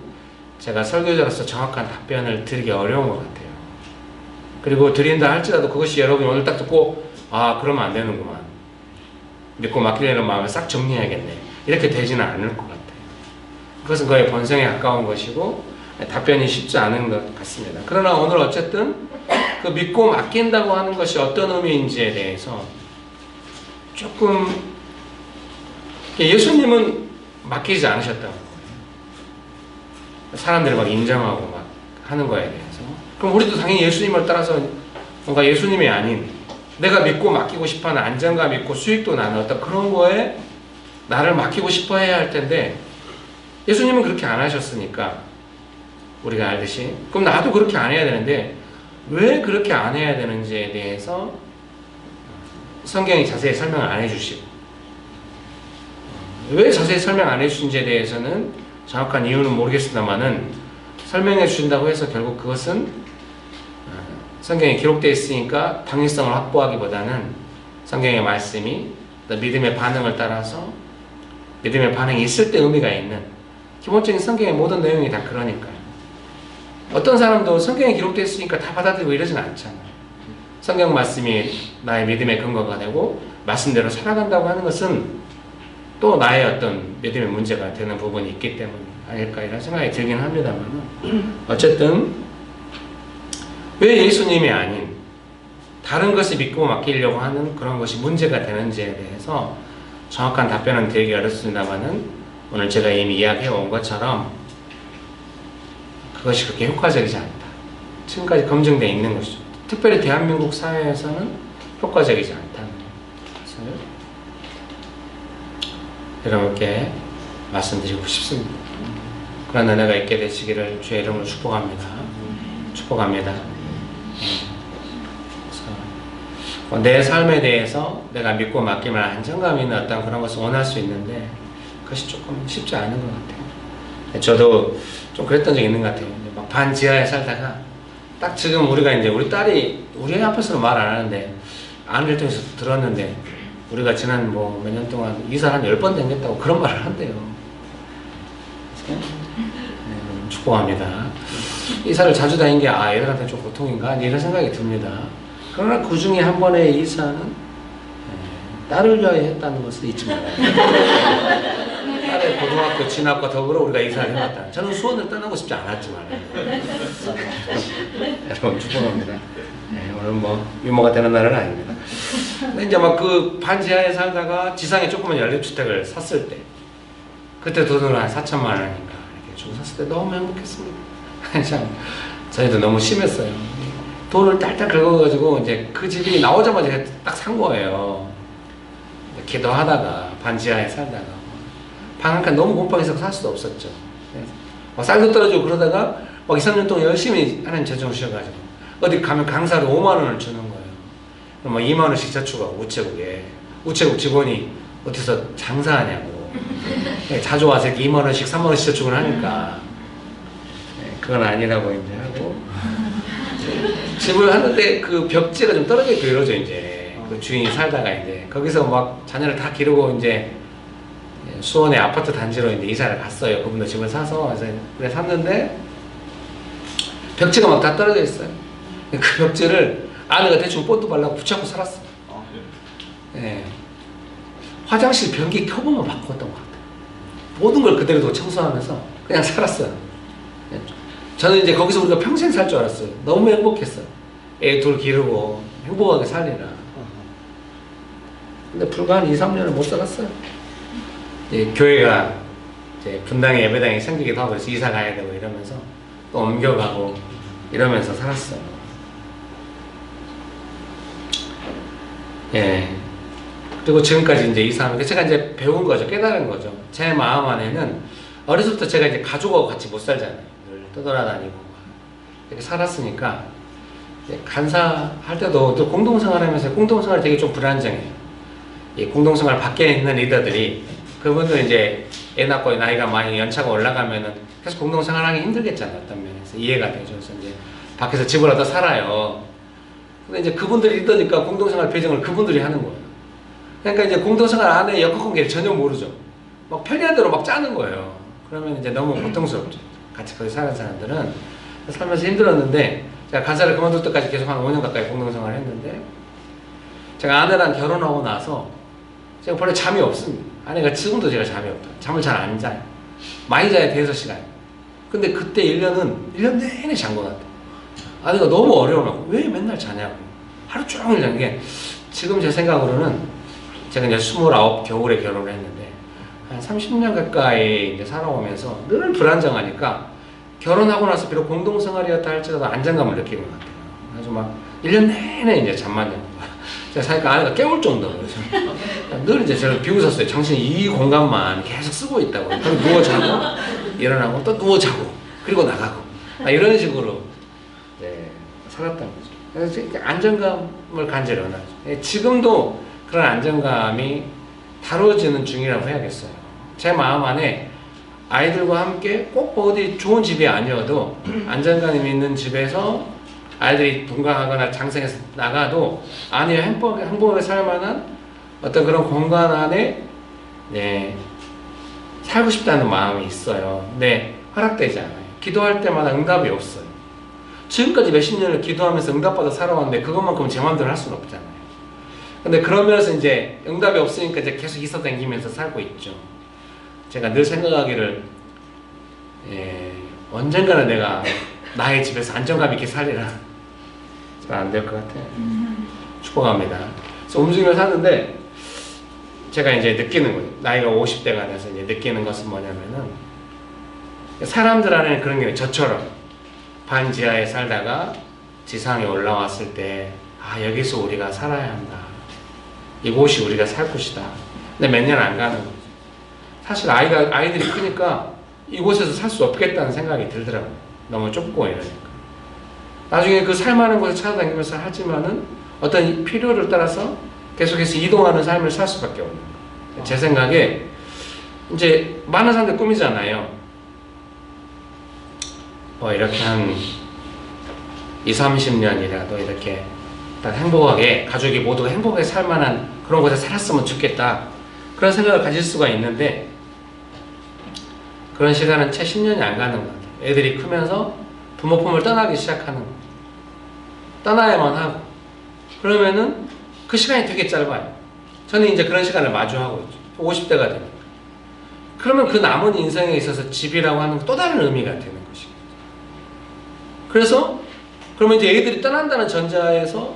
제가 설교자로서 정확한 답변을 드리기 어려운 것 같아요. 그리고 드린다 할지라도 그것이 여러분이 오늘 딱 듣고 아 그러면 안 되는구만, 믿고 맡기려는 마음을 싹 정리해야겠네, 이렇게 되지는 않을 것 같아요. 그것은 거의 본성에 가까운 것이고 답변이 쉽지 않은 것 같습니다. 그러나 오늘 어쨌든 그 믿고 맡긴다고 하는 것이 어떤 의미인지에 대해서 조금, 예수님은 맡기지 않으셨다고, 사람들이 막 인정하고 막 하는 거에 대해서. 그럼 우리도 당연히 예수님을 따라서 뭔가 예수님이 아닌 내가 믿고 맡기고 싶어하는 안정감 있고 수익도 나는 어떤 그런 거에 나를 맡기고 싶어 해야 할 텐데, 예수님은 그렇게 안 하셨으니까 우리가 알듯이, 그럼 나도 그렇게 안 해야 되는데 왜 그렇게 안 해야 되는지에 대해서 성경이 자세히 설명을 안 해주시고, 왜 자세히 설명 안 해주신지에 대해서는 정확한 이유는 모르겠습니다만은, 설명해 주신다고 해서 결국 그것은 성경에 기록되어 있으니까 당위성을 확보하기보다는 성경의 말씀이 믿음의 반응을 따라서 믿음의 반응이 있을 때 의미가 있는, 기본적인 성경의 모든 내용이 다 그러니까요. 어떤 사람도 성경에 기록되어 있으니까 다 받아들이고 이러진 않잖아요. 성경 말씀이 나의 믿음의 근거가 되고 말씀대로 살아간다고 하는 것은 또 나의 어떤 믿음의 문제가 되는 부분이 있기 때문에 아닐까 이런 생각이 들긴 합니다만, 어쨌든 왜 예수님이 아닌 다른 것을 믿고 맡기려고 하는 그런 것이 문제가 되는지에 대해서 정확한 답변은 드리기 어렵습니다만은, 오늘 제가 이미 이야기해 온 것처럼 그것이 그렇게 효과적이지 않다, 지금까지 검증되어 있는 것이죠. 특별히 대한민국 사회에서는 효과적이지 않다는 것을 여러분께 말씀드리고 싶습니다. 그런 은혜가 있게 되시기를 주의 이름으로 축복합니다. 축복합니다. 내 삶에 대해서 내가 믿고 맡기면 안정감 있는 어떤 그런 것을 원할 수 있는데 그것이 조금 쉽지 않은 것 같아요. 저도 좀 그랬던 적이 있는 것 같아요. 막 반지하에 살다가 딱 지금 우리가 이제 우리 딸이 우리 애 앞에서는 말 안 하는데 아는 통해서 들었는데, 우리가 지난 뭐 몇 년 동안 이사를 한 10번 다녔다고 그런 말을 한대요. 축복합니다. 이사를 자주 다닌 게 애들한테 좀 고통인가 이런 생각이 듭니다. 그러나 그 중에 한 번의 이사는 딸을 위하여 했다는 것을 잊지 말아요. 딸의 고등학교 진학과 더불어 우리가 이사를 해왔다. 저는 수원을 떠나고 싶지 않았지만 여러분 축복합니다. 오늘 뭐 유머가 되는 날은 아닙니다. 근데 이제 막 그 반지하에 살다가 지상에 조그만 연립주택을 샀을 때, 그때 돈으로 한 4천만 원인가 이렇게 주고 샀을 때 너무 행복했습니다. 참 저희도 너무 심했어요. 돈을 딸딸 긁어가지고 이제 그 집이 나오자마자 딱 산 거예요. 기도하다가 반지하에 살다가 방 한 칸 너무 곰팡이서 살 수도 없었죠. 막 쌀도 떨어지고 그러다가 막 2, 3년 동안 열심히 하나님 재정 주셔가지고 어디 가면 강사로 5만 원을 주는 거예요. 그럼 막 2만 원씩 저축하고 우체국 직원이 어디서 장사하냐고 자주 와서 이렇게 2만 원씩 3만 원씩 저축을 하니까 그건 아니라고 이제 하고 집을 하는데 그 벽지가 좀 떨어져 있고 이러죠. 이제 그 주인이 살다가 이제 거기서 막 자녀를 다 기르고 이제 수원의 아파트 단지로 이제 이사를 갔어요. 그분도 집을 사서 그래 샀는데 벽지가 막 다 떨어져 있어요. 그 벽지를 아내가 대충 본드 발라고 붙잡고 살았어요. 네. 화장실 변기 켜보면 바꿨던 것 같아요. 모든 걸 그대로 두고 청소하면서 그냥 살았어요. 저는 이제 거기서 우리가 평생 살 줄 알았어요. 너무 행복했어요. 애 둘 기르고 행복하게 살리라. 근데 불과 한 2, 3년을 못 살았어요. 이제 교회가 이제 분당에 예배당이 생기기도 하고 그래서 이사 가야 되고 이러면서 또 옮겨가고 이러면서 살았어요. 예. 그리고 지금까지 이제 이사하면 제가 이제 배운 거죠. 깨달은 거죠. 제 마음 안에는 어렸을 때 제가 이제 가족하고 같이 못 살잖아요. 떠돌아다니고 이렇게 살았으니까 간사할 때도 또 공동생활하면서 공동생활이 되게 좀 불안정해요. 이 공동생활 밖에 있는 리더들이 그분들 이제 애 낳고 나이가 많이 연차가 올라가면은 계속 공동생활하기 힘들겠잖아요. 어떤 면에서 이해가 되죠. 그래서 이제 밖에서 집을 얻어 살아요. 근데 이제 그분들이 리더니까 공동생활 배정을 그분들이 하는 거예요. 그러니까 이제 공동생활 안에 역학관계를 전혀 모르죠. 막 편리한 대로 막 짜는 거예요. 그러면 이제 너무 고통스럽죠. 같이 거기 사는 사람들은 살면서 힘들었는데 제가 간사를 그만둘 때까지 계속 한 5년 가까이 공동생활을 했는데 제가 아내랑 결혼하고 나서 제가 원래 잠이 없습니다. 아내가 지금도 제가 잠이 없다. 잠을 잘 안 자요. 많이 자야 돼서 시간. 근데 그때 1년 내내 잔 것 같아요. 아내가 너무 어려워하고 왜 맨날 자냐고. 하루 종일 잔 게 지금 제 생각으로는 제가 이제 29 겨울에 결혼을 했는데 한 30년 가까이 이제 살아오면서 늘 불안정하니까 결혼하고 나서 비록 공동생활이었다 할지라도 안정감을 느끼는 것 같아요. 그래서 막 1년 내내 이제 잠만 자고 제가 사니까 아내가 깨울 정도로 늘 이제 저를 비웃었어요. 당신이 이 공간만 계속 쓰고 있다고. 그리고 누워 자고 일어나고 또 누워 자고 그리고 나가고 이런 식으로 살았던 거죠. 그래서 안정감을 간절히 원하죠. 지금도 그런 안정감이 다뤄지는 중이라고 해야겠어요. 제 마음 안에 아이들과 함께 꼭 어디 좋은 집이 아니어도 안정감이 있는 집에서 아이들이 분가하거나 장성해서 나가도 아니요 행복하게 살만한 어떤 그런 공간 안에 살고 싶다는 마음이 있어요. 근데 허락되지 않아요. 기도할 때마다 응답이 없어요. 지금까지 몇십 년을 기도하면서 응답받아 살아왔는데 그것만큼 제 마음대로 할 수는 없잖아요. 근데 그러면서 이제 응답이 없으니까 이제 계속 이서댕기면서 살고 있죠. 제가 늘 생각하기를 언젠가는 내가 나의 집에서 안정감 있게 살리라. 잘 안 될 것 같아요. 축복합니다. 그래서 움직임을 사는데 제가 이제 느끼는 거예요. 나이가 50대가 돼서 이제 느끼는 것은 뭐냐면은 사람들 안에는 그런 게 저처럼 반지하에 살다가 지상에 올라왔을 때 여기서 우리가 살아야 한다. 이곳이 우리가 살 곳이다. 근데 몇 년 안 가는 거죠. 사실 아이들이 크니까 이곳에서 살 수 없겠다는 생각이 들더라고요. 너무 좁고 이러니까. 나중에 그 살만한 곳에 찾아다니면서 하지만은 어떤 필요를 따라서 계속해서 이동하는 삶을 살 수밖에 없는 거예요. 제 생각에 이제 많은 사람들 꿈이잖아요. 이렇게 한 20-30년이라도 이렇게 딱 행복하게 가족이 모두가 행복하게 살만한 그런 곳에 살았으면 좋겠다. 그런 생각을 가질 수가 있는데 그런 시간은 채 10년이 안 가는 것 같아요. 애들이 크면서 부모 품을 떠나기 시작하는 거예요. 떠나야만 하고 그러면은 그 시간이 되게 짧아요. 저는 이제 그런 시간을 마주하고 있죠. 50대가 되니까. 그러면 그 남은 인생에 있어서 집이라고 하는 또 다른 의미가 되는 것이죠. 그래서 그러면 이제 애들이 떠난다는 전자에서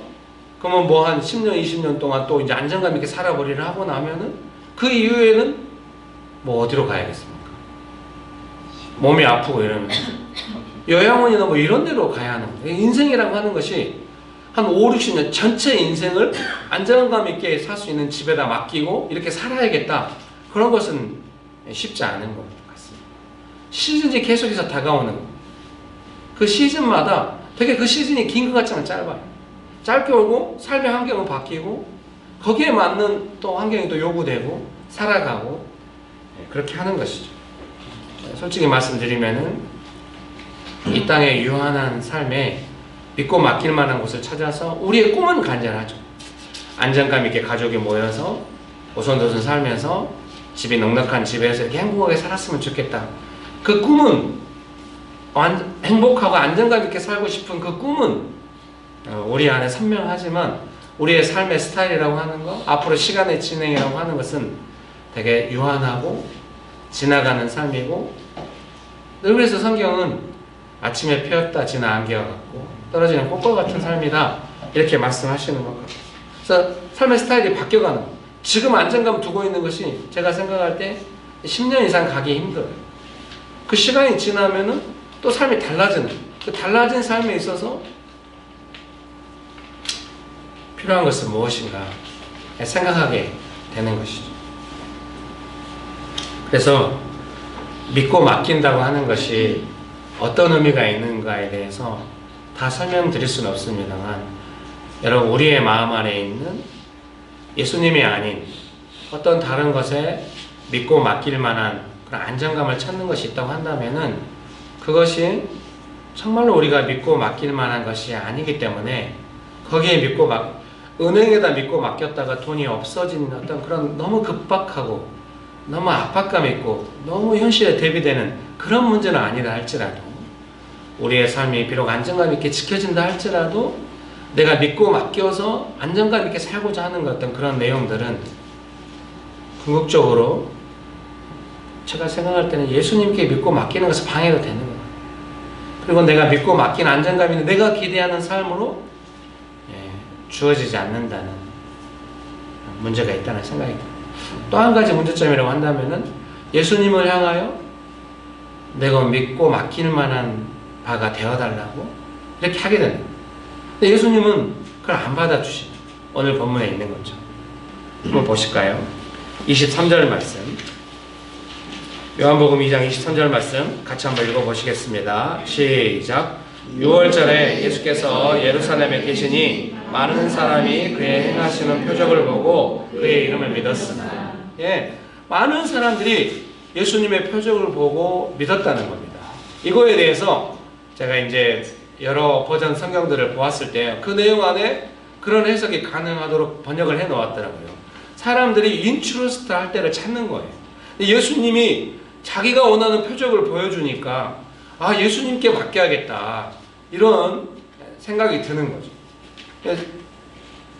그러면 뭐 한 10년, 20년 동안 또 이제 안정감 있게 살아버리를 하고 나면은 그 이후에는 뭐 어디로 가야겠습니까? 몸이 아프고 이러면 요양원이나 뭐 이런 데로 가야 하는 거예요. 인생이라고 하는 것이 한 5, 60년 전체 인생을 안정감 있게 살 수 있는 집에다 맡기고 이렇게 살아야겠다. 그런 것은 쉽지 않은 것 같습니다. 시즌이 계속해서 다가오는 거예요. 그 시즌마다 되게 그 시즌이 긴 것 같지만 짧아요. 짧게 오고 삶의 환경은 바뀌고 거기에 맞는 또 환경이 또 요구되고 살아가고 그렇게 하는 것이죠. 솔직히 말씀드리면은 이 땅의 유한한 삶에 믿고 맡길 만한 곳을 찾아서 우리의 꿈은 간절하죠. 안정감 있게 가족이 모여서 오손도손 살면서 집이 넉넉한 집에서 이렇게 행복하게 살았으면 좋겠다. 그 꿈은 행복하고 안정감 있게 살고 싶은 그 꿈은 우리 안에 선명하지만 우리의 삶의 스타일이라고 하는 것, 앞으로 시간의 진행이라고 하는 것은 되게 유한하고 지나가는 삶이고 늘 그래서 성경은 아침에 피었다 지나 안개와 같고 떨어지는 꽃과 같은 삶이다 이렇게 말씀하시는 것 같아요. 그래서 삶의 스타일이 바뀌어가는 거예요. 지금 안정감 두고 있는 것이 제가 생각할 때 10년 이상 가기 힘들어요. 그 시간이 지나면은 또 삶이 달라지는 그 달라진 삶에 있어서 필요한 것은 무엇인가 생각하게 되는 것이죠. 그래서 믿고 맡긴다고 하는 것이 어떤 의미가 있는가에 대해서 다 설명드릴 수는 없습니다만, 여러분, 우리의 마음 안에 있는 예수님이 아닌 어떤 다른 것에 믿고 맡길 만한 그런 안정감을 찾는 것이 있다고 한다면은, 그것이 정말로 우리가 믿고 맡길 만한 것이 아니기 때문에, 거기에 은행에다 믿고 맡겼다가 돈이 없어진 어떤 그런 너무 급박하고 너무 압박감 있고 너무 현실에 대비되는 그런 문제는 아니다 할지라도, 우리의 삶이 비록 안정감 있게 지켜진다 할지라도 내가 믿고 맡겨서 안정감 있게 살고자 하는 어떤 그런 내용들은 궁극적으로 제가 생각할 때는 예수님께 믿고 맡기는 것은 방해가 되는 거예요. 그리고 내가 믿고 맡긴 안정감 있는 내가 기대하는 삶으로 주어지지 않는다는 문제가 있다는 생각이 듭니다. 또 한 가지 문제점이라고 한다면은, 예수님을 향하여 내가 믿고 맡길 만한 바가 되어달라고 이렇게 하게 된다. 근데 예수님은 그걸 안 받아주시죠. 오늘 본문에 있는 거죠. 한번 보실까요? 23절 말씀, 요한복음 2장 23절 말씀 같이 한번 읽어보시겠습니다. 시작. 6월절에 예수께서 예루살렘에 계시니 많은 사람이 그의 행하시는 표적을 보고 그의 이름을 믿었으나, 많은 사람들이 예수님의 표적을 보고 믿었다는 겁니다. 이거에 대해서 제가 이제 여러 버전 성경들을 보았을 때 그 내용 안에 그런 해석이 가능하도록 번역을 해 놓았더라고요. 사람들이 인트러스트 할 때를 찾는 거예요. 예수님이 자기가 원하는 표적을 보여주니까 예수님께 맡겨야겠다, 이런 생각이 드는 거죠.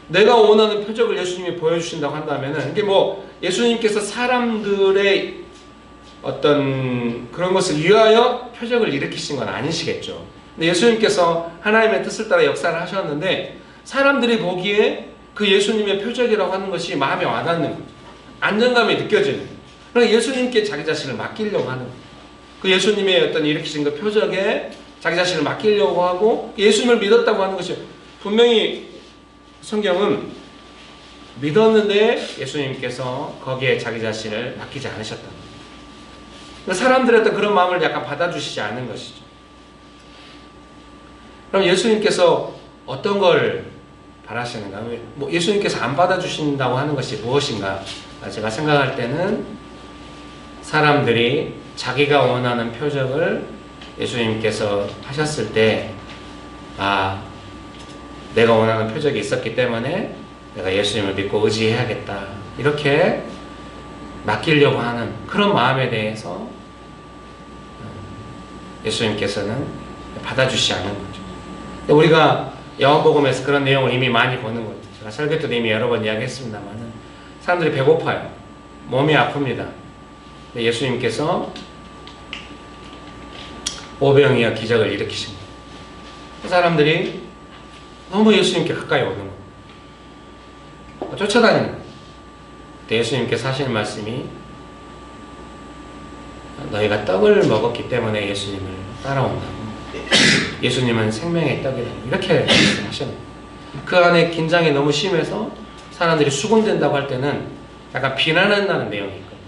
내가 원하는 표적을 예수님이 보여주신다고 한다면은, 이게 뭐 예수님께서 사람들의 어떤 그런 것을 위하여 표적을 일으키신 건 아니시겠죠. 근데 예수님께서 하나님의 뜻을 따라 역사를 하셨는데, 사람들이 보기에 그 예수님의 표적이라고 하는 것이 마음에 와닿는 거죠. 안정감이 느껴지는 거죠. 그러니까 예수님께 자기 자신을 맡기려고 하는 거죠. 그 예수님의 어떤 일으키신 그 표적에 자기 자신을 맡기려고 하고 예수님을 믿었다고 하는 것이, 분명히 성경은 믿었는데 예수님께서 거기에 자기 자신을 맡기지 않으셨다는 거예요. 그러니까 사람들의 어떤 그런 마음을 약간 받아주시지 않은 것이죠. 그럼 예수님께서 어떤 걸 바라시는가? 뭐 예수님께서 안 받아주신다고 하는 것이 무엇인가? 제가 생각할 때는 사람들이 자기가 원하는 표적을 예수님께서 하셨을 때, 내가 원하는 표적이 있었기 때문에 내가 예수님을 믿고 의지해야겠다, 이렇게 맡기려고 하는 그런 마음에 대해서 예수님께서는 받아주시지 않는 거죠. 우리가 요한복음에서 그런 내용을 이미 많이 보는 거죠. 제가 설교 때도 이미 여러 번 이야기했습니다만, 사람들이 배고파요. 몸이 아픕니다. 근데 예수님께서 오병이어 기적을 일으키신 거예요. 그 사람들이 너무 예수님께 가까이 오는 거예요. 쫓아다니는 거예요. 그때 예수님께서 하시는 말씀이, 너희가 떡을 먹었기 때문에 예수님을 따라온다고. 예수님은 생명의 떡이라고, 이렇게 말씀하셨는 거예요. 그 안에 긴장이 너무 심해서 사람들이 수군된다고 할 때는 약간 비난한다는 내용이 있거든요.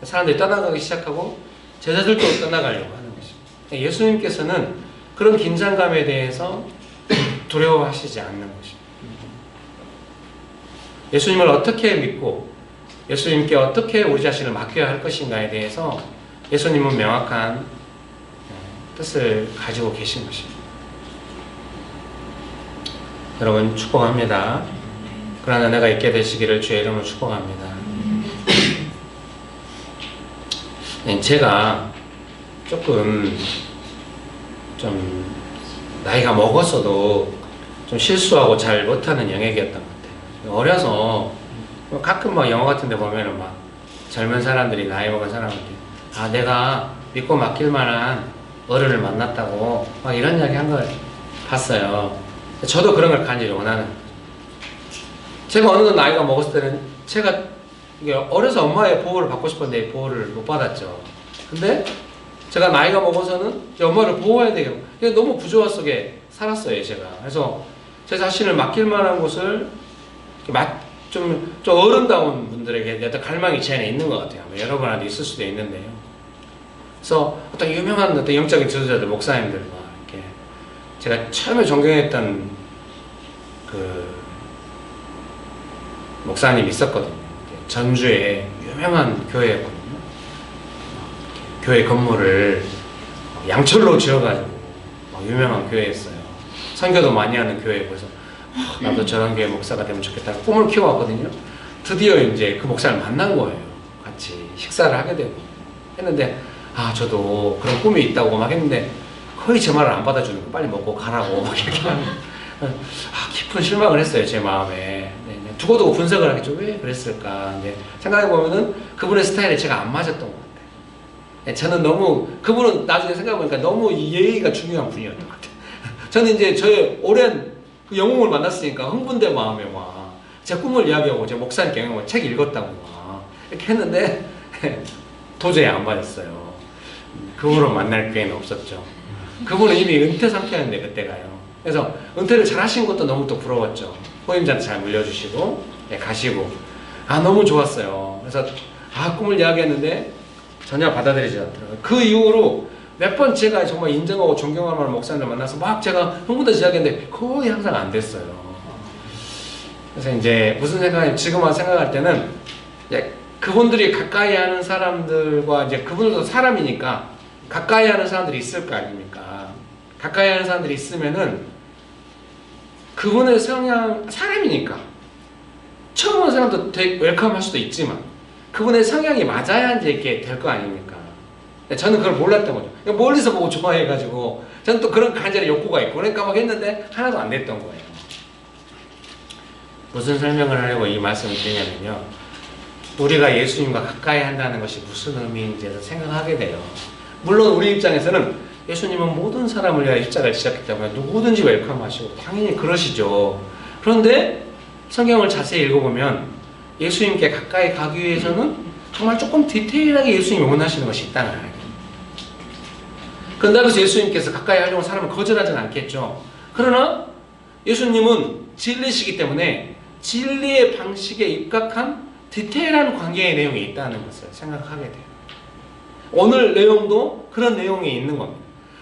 사람들이 떠나가기 시작하고 제자들도 떠나가려고 하는 것입니다. 예수님께서는 그런 긴장감에 대해서 두려워하시지 않는 것입니다. 예수님을 어떻게 믿고 예수님께 어떻게 우리 자신을 맡겨야 할 것인가에 대해서 예수님은 명확한 뜻을 가지고 계신 것입니다. 여러분, 축복합니다. 그러나 은혜가 있게 되시기를 주의 이름으로 축복합니다. 제가 조금 좀 나이가 먹었어도 좀 실수하고 잘 못하는 영역이었던 것 같아요. 어려서 가끔 막 영화 같은 데 보면은 막 젊은 사람들이, 나이 먹은 사람한테 내가 믿고 맡길 만한 어른을 만났다고 막 이런 이야기 한 걸 봤어요. 저도 그런 걸 간절히 원하는 거죠. 제가 어느 정도 나이가 먹었을 때는 제가 어려서 엄마의 보호를 받고 싶었는데 보호를 못 받았죠. 근데 제가 나이가 먹어서는 엄마를 보호해야 되겠고, 너무 부조화 속에 살았어요, 제가. 그래서 제 자신을 맡길 만한 곳을 좀 어른다운 분들에게 어떤 갈망이 제 안에 있는 것 같아요. 여러분한테 있을 수도 있는데요. 그래서 어떤 유명한 어떤 영적인 지도자들, 목사님들과 이렇게 제가 처음에 존경했던 그 목사님이 있었거든요. 전주에 유명한 교회였거든요. 교회 건물을 양철로 지어가지고 유명한 교회였어요. 선교도 많이 하는 교회고, 그래서 나도 저런 교회 목사가 되면 좋겠다 꿈을 키워왔거든요. 드디어 이제 그 목사를 만난 거예요. 같이 식사를 하게 되고 했는데, 저도 그런 꿈이 있다고 막 했는데 거의 제 말을 안 받아주는 거, 빨리 먹고 가라고 막 이렇게 하는. 깊은 실망을 했어요, 제 마음에. 두고두고 분석을 하겠죠. 왜 그랬을까? 생각해보면은 그분의 스타일에 제가 안 맞았던 것 같아요. 저는 너무, 그분은 나중에 생각해보니까 너무 예의가 중요한 분이었던 것 같아요. 저는 이제 저의 오랜 그 영웅을 만났으니까 흥분된 마음에 막 제 꿈을 이야기하고 제 목사님께 책 읽었다고 막 이렇게 했는데 도저히 안 맞았어요. 그분을 만날 기회는 없었죠. 그분은 이미 은퇴 상태였는데 그때가요. 그래서 은퇴를 잘 하신 것도 너무 또 부러웠죠. 후임자한테 잘 물려주시고 가시고 너무 좋았어요. 그래서 꿈을 이야기했는데 전혀 받아들이지 않더라고요. 그 이후로 몇 번 제가 정말 인정하고 존경할 만한 목사님을 만나서 막 제가 흥분해서 이야기했는데 거의 항상 안 됐어요. 그래서 이제 무슨 생각이, 지금 와서 생각할 때는 그분들이 가까이 하는 사람들과 이제 그분들도 사람이니까 가까이 하는 사람들이 있을 거 아닙니까? 가까이 하는 사람들이 있으면은 그분의 성향, 사람이니까 처음 온 사람도 되게 웰컴할 수도 있지만 그분의 성향이 맞아야 이제 이렇게 될 거 아닙니까? 저는 그걸 몰랐던 거죠. 멀리서 보고 좋아해가지고 저는 또 그런 간절한 욕구가 있고 그러니까 막 했는데 하나도 안 됐던 거예요. 무슨 설명을 하려고 이 말씀을 드리냐면요, 우리가 예수님과 가까이 한다는 것이 무슨 의미인지에서 생각하게 돼요. 물론 우리 입장에서는 예수님은 모든 사람을 위하여 십자가를 지셨기 때문에 누구든지 웰컴하시고 당연히 그러시죠. 그런데 성경을 자세히 읽어보면 예수님께 가까이 가기 위해서는 정말 조금 디테일하게 예수님이 원하시는 것이 있다는 거예요. 그런다고 해서 예수님께서 가까이 하려고 사람을 거절하지는 않겠죠. 그러나 예수님은 진리시기 때문에 진리의 방식에 입각한 디테일한 관계의 내용이 있다는 것을 생각하게 돼요. 오늘 내용도 그런 내용이 있는 겁니다.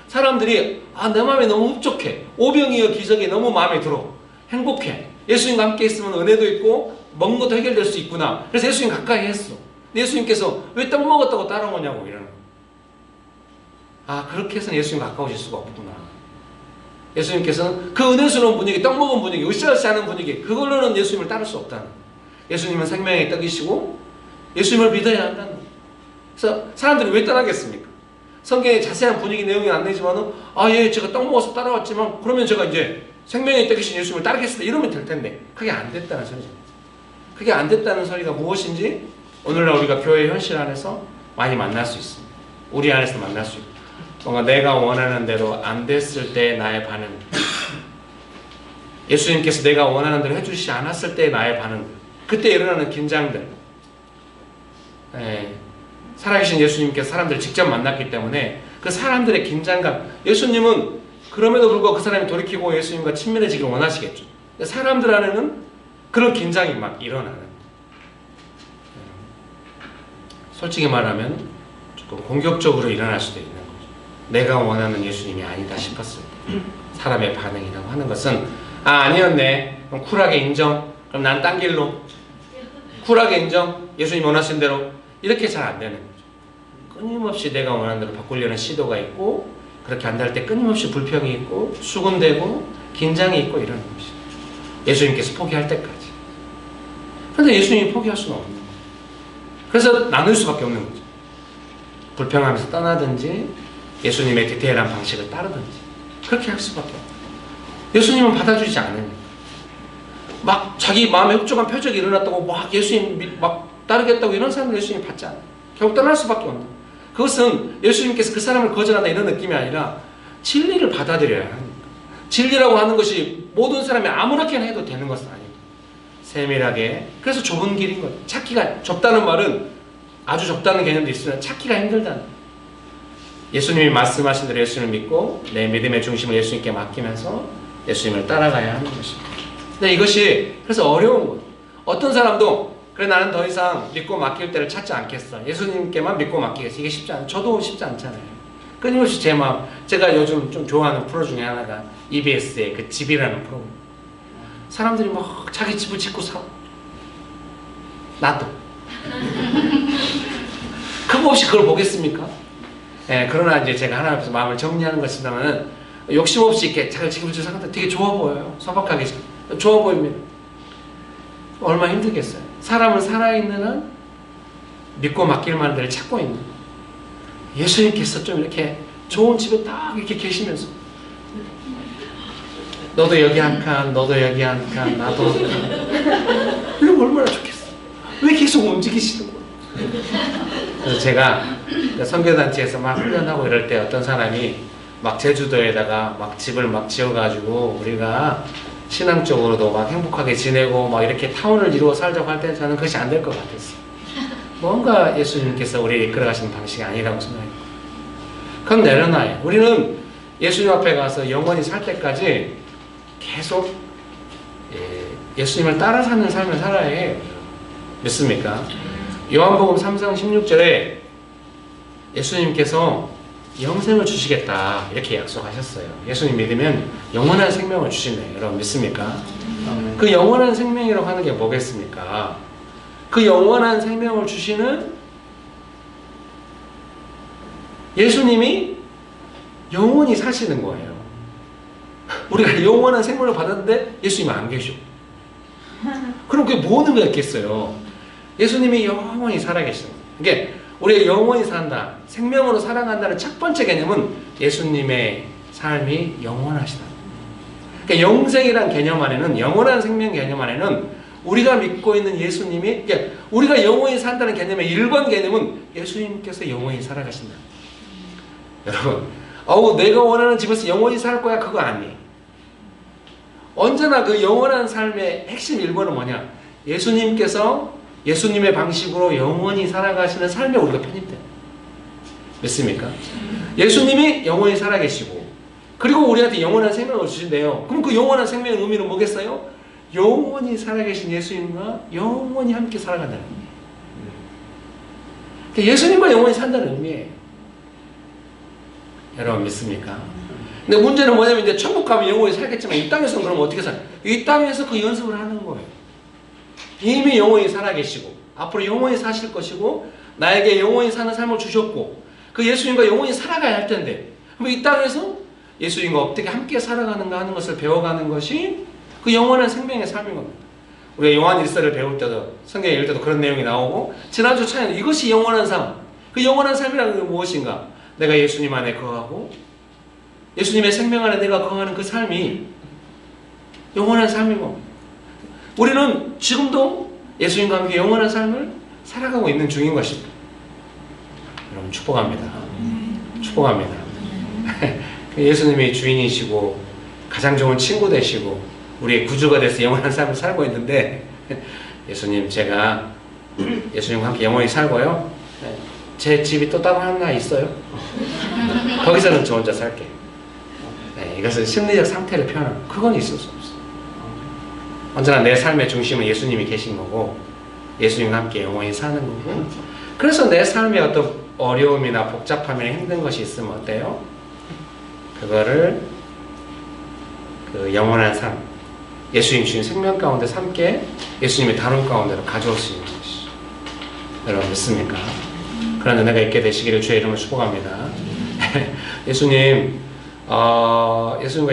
사람들이 내 마음에 너무 흡족해, 오병이어 기적이 너무 마음에 들어, 행복해, 예수님과 함께 있으면 은혜도 있고 먹는 것도 해결될 수 있구나. 그래서 예수님 가까이 했어. 근데 예수님께서 왜 떡 먹었다고 따라오냐고 이러는 거예요. 그렇게 해서는 예수님 가까워질 수가 없구나. 예수님께서는 그 은혜스러운 분위기, 떡 먹은 분위기, 으쌰으쌰 하는 분위기, 그걸로는 예수님을 따를 수 없다는 거예요. 예수님은 생명의 떡이시고 예수님을 믿어야 한다는 거예요. 그래서 사람들이 왜 떠나겠습니까? 성경에 자세한 분위기 내용이 안 되지만은 제가 떡 먹어서 따라왔지만 그러면 제가 이제 생명의 떡이신 예수님을 따르겠습니다 이러면 될 텐데 그게 안 됐다는 소리죠. 그게 안 됐다는 소리가 무엇인지 오늘날 우리가 교회 현실 안에서 많이 만날 수 있습니다. 우리 안에서 만날 수 있고, 뭔가 내가 원하는 대로 안 됐을 때 나의 반응, 예수님께서 내가 원하는 대로 해주시지 않았을 때 나의 반응, 그때 일어나는 긴장들. 살아계신 예수님께서 사람들을 직접 만났기 때문에 그 사람들의 긴장감, 예수님은 그럼에도 불구하고 그 사람이 돌이키고 예수님과 친밀해지길 원하시겠죠. 사람들 안에는 그런 긴장이 막 일어나는, 솔직히 말하면 조금 공격적으로 일어날 수도 있는 거죠. 내가 원하는 예수님이 아니다 싶었을 때 사람의 반응이라고 하는 것은 아니었네, 그럼 쿨하게 인정, 그럼 난 딴 길로 쿨하게 인정, 예수님 원하신 대로, 이렇게 잘 안 되는 거죠. 끊임없이 내가 원하는 대로 바꾸려는 시도가 있고, 그렇게 안 될 때 끊임없이 불평이 있고 수군대고 긴장이 있고 이러는 것이죠. 예수님께서 포기할 때까지. 그런데 예수님이 포기할 수는 없는 거예요. 그래서 나눌 수밖에 없는 거죠. 불평하면서 떠나든지 예수님의 디테일한 방식을 따르든지 그렇게 할 수밖에 없어요. 예수님은 받아주지 않으니까. 막 자기 마음에 흡족한 표적이 일어났다고 막 예수님 막 따르겠다고 이런 사람들 예수님 받지 않아요. 결국 떠날 수밖에 없는 거예요. 그것은 예수님께서 그 사람을 거절한다 이런 느낌이 아니라 진리를 받아들여야 하니까. 진리라고 하는 것이 모든 사람이 아무렇게나 해도 되는 것은 아닙니다. 세밀하게. 그래서 좁은 길인 거예요. 찾기가, 좁다는 말은 아주 좁다는 개념도 있으면 찾기가 힘들다는 거예요. 예수님이 말씀하신 대로 예수님을 믿고 내 믿음의 중심을 예수님께 맡기면서 예수님을 따라가야 하는 것입니다. 근데 이것이 그래서 어려운 거예요. 어떤 사람도 그래 나는 더 이상 믿고 맡길 때를 찾지 않겠어. 예수님께만 믿고 맡기겠어. 이게 쉽지 않아요. 저도 쉽지 않잖아요. 끊임없이 제 마음, 제가 요즘 좀 좋아하는 프로 중에 하나가 EBS의 그 집이라는 프로. 사람들이 막 자기 집을 짓고 사. 나도. 그거 없이 그걸 보겠습니까? 예, 그러나 이제 제가 하나님 앞에서 마음을 정리하는 것이라면 욕심 없이 이렇게 자기 집을 짓는 사람들 되게 좋아 보여요. 소박하게 좋아 보입니다. 얼마나 힘들겠어요. 사람은 살아있는 한 믿고 맡길 만한 데를 찾고 있는 예수님께서 좀 이렇게 좋은 집에 딱 이렇게 계시면서 너도 여기 한 칸, 너도 여기 한 칸, 나도 한 칸. 이러면 얼마나 좋겠어. 왜 계속 움직이시는 거예요? 그래서 제가 선교단체에서 막 훈련하고 이럴 때 어떤 사람이 막 제주도에다가 막 집을 막 지어가지고 우리가 신앙적으로도 막 행복하게 지내고 막 이렇게 타운을 이루어 살자고 할 때 저는 그것이 안 될 것 같았어요. 뭔가 예수님께서 우리를 이끌어가시는 방식이 아니라고 생각해요. 그럼 내려놔요. 우리는 예수님 앞에 가서 영원히 살 때까지 계속 예수님을 따라 사는 삶을 살아야 해요. 믿습니까? 요한복음 3장 16절에 예수님께서 영생을 주시겠다 이렇게 약속하셨어요. 예수님 믿으면 영원한 생명을 주시네. 여러분 믿습니까? 그 영원한 생명이라고 하는 게 뭐겠습니까? 그 영원한 생명을 주시는 예수님이 영원히 사시는 거예요. 우리가 영원한 생명을 받았는데 예수님은 안 계셔. 그럼 그게 뭐 하는 거였겠어요? 예수님이 영원히 살아계시는 거예요. 그러니까 우리가 영원히 산다, 생명으로 살아간다는 첫 번째 개념은 예수님의 삶이 영원하시다. 그러니까 영생이란 개념 안에는, 영원한 생명 개념 안에는 우리가 믿고 있는 예수님이, 그러니까 우리가 영원히 산다는 개념의 1번 개념은 예수님께서 영원히 살아가신다. 여러분, 내가 원하는 집에서 영원히 살 거야, 그거 아니에요. 언제나 그 영원한 삶의 핵심 1번은 뭐냐? 예수님께서 예수님의 방식으로 영원히 살아가시는 삶에 우리가 편입돼요. 믿습니까? 예수님이 영원히 살아계시고 그리고 우리한테 영원한 생명을 주신대요. 그럼 그 영원한 생명의 의미는 뭐겠어요? 영원히 살아계신 예수님과 영원히 함께 살아간다는 의미예요. 그러니까 예수님과 영원히 산다는 의미예요. 여러분 믿습니까? 근데 문제는 뭐냐면 이제 천국 가면 영원히 살겠지만 이 땅에서는 그럼 어떻게 살아요? 이 땅에서 그 연습을 하는 거예요. 이미 영원히 살아계시고 앞으로 영원히 사실 것이고 나에게 영원히 사는 삶을 주셨고 그 예수님과 영원히 살아가야 할 텐데 그럼 이 땅에서 예수님과 어떻게 함께 살아가는가 하는 것을 배워가는 것이 그 영원한 생명의 삶인 겁니다. 우리가 요한 1서를 배울 때도 성경 읽을 때도 그런 내용이 나오고 지난주 차에는 이것이 영원한 삶, 그 영원한 삶이라는 게 무엇인가? 내가 예수님 안에 거하고 예수님의 생명 안에 내가 거하는 그 삶이 영원한 삶인 겁니다. 우리는 지금도 예수님과 함께 영원한 삶을 살아가고 있는 중인 것입니다. 여러분 축복합니다. 축복합니다. 예수님이 주인이시고 가장 좋은 친구 되시고 우리의 구주가 돼서 영원한 삶을 살고 있는데 예수님 제가 예수님과 함께 영원히 살고요. 제 집이 또 따로 하나 있어요. 거기서는 저 혼자 살게. 이것은 심리적 상태를 표현하는 그건 있을 수 없어요. 언제나 내 삶의 중심은 예수님이 계신 거고 예수님과 함께 영원히 사는 거고 그래서 내 삶에 어떤 어려움이나 복잡함이나 힘든 것이 있으면 어때요? 그거를 그 영원한 삶 예수님 주신 생명 가운데 함께 예수님의 다룬 가운데로 가져올 수 있는 것이죠. 여러분 믿습니까? 그런 은혜가 있게 되시기를 주의 이름으로 축복합니다. 예수님과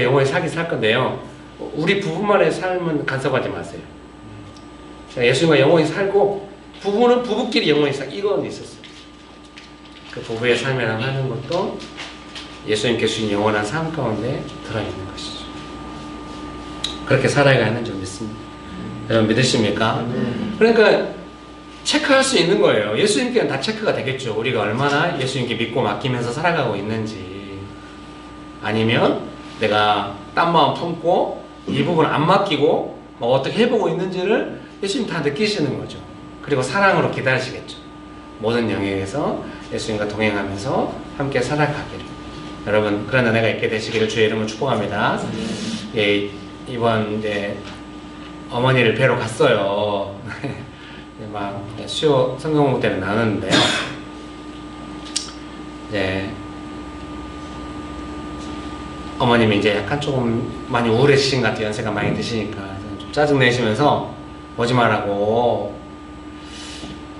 영원히 살긴 살 건데요. 우리 부부만의 삶은 간섭하지 마세요. 예수님과 영원히 살고 부부는 부부끼리 영원히 이건 있었어요. 그 부부의 삶이라고 하는 것도 예수님께서 주신 영원한 삶 가운데 들어있는 것이죠. 그렇게 살아야 하는 줄 믿습니다. 여러분 믿으십니까? 그러니까 체크할 수 있는 거예요. 예수님께는 다 체크가 되겠죠. 우리가 얼마나 예수님께 믿고 맡기면서 살아가고 있는지 아니면 내가 딴 마음 품고 이 부분을 안 맡기고 뭐 어떻게 해보고 있는지를 예수님 다 느끼시는 거죠. 그리고 사랑으로 기다리시겠죠. 모든 영역에서 예수님과 동행하면서 함께 살아가기를. 여러분 그런 은혜가 있게 되시기를 주의 이름으로 축복합니다. 예, 이번 이제 어머니를 뵈러 갔어요. 막 수요 성경 공부 때는 나눴는데요. 이제 어머님이 이제 약간 조금 많이 우울해지신 것 같아요. 연세가 많이 드시니까 좀 짜증 내시면서 오지 말라고.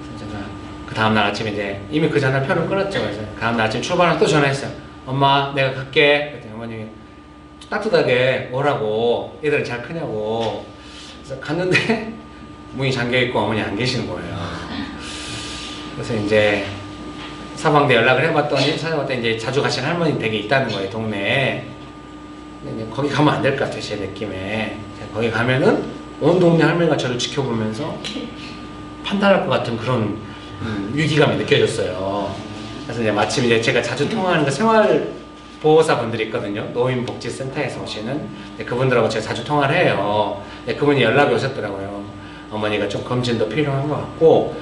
그래서 제가 그 다음날 아침에 이제 이미 그 전날 표를 끊었죠. 그래서 그 다음날 아침 출발하고 또 전화했어요. 엄마 내가 갈게. 그랬더니 어머님이 따뜻하게 오라고, 애들은 잘 크냐고. 그래서 갔는데 문이 잠겨있고 어머니 안 계시는 거예요. 그래서 이제 사방대 연락을 해봤더니 찾아봤더니 이제 자주 가시는 할머니 댁에 있다는 거예요, 동네에. 근데 이제 거기 가면 안 될 것 같아요, 제 느낌에. 거기 가면은 온 동네 할머니가 저를 지켜보면서 판단할 것 같은 그런 위기감이 느껴졌어요. 그래서 이제 마침 이제 제가 자주 통화하는 그 생활보호사분들이 있거든요. 노인복지센터에서 오시는. 그분들하고 제가 자주 통화를 해요. 그분이 연락이 오셨더라고요. 어머니가 좀 검진도 필요한 것 같고,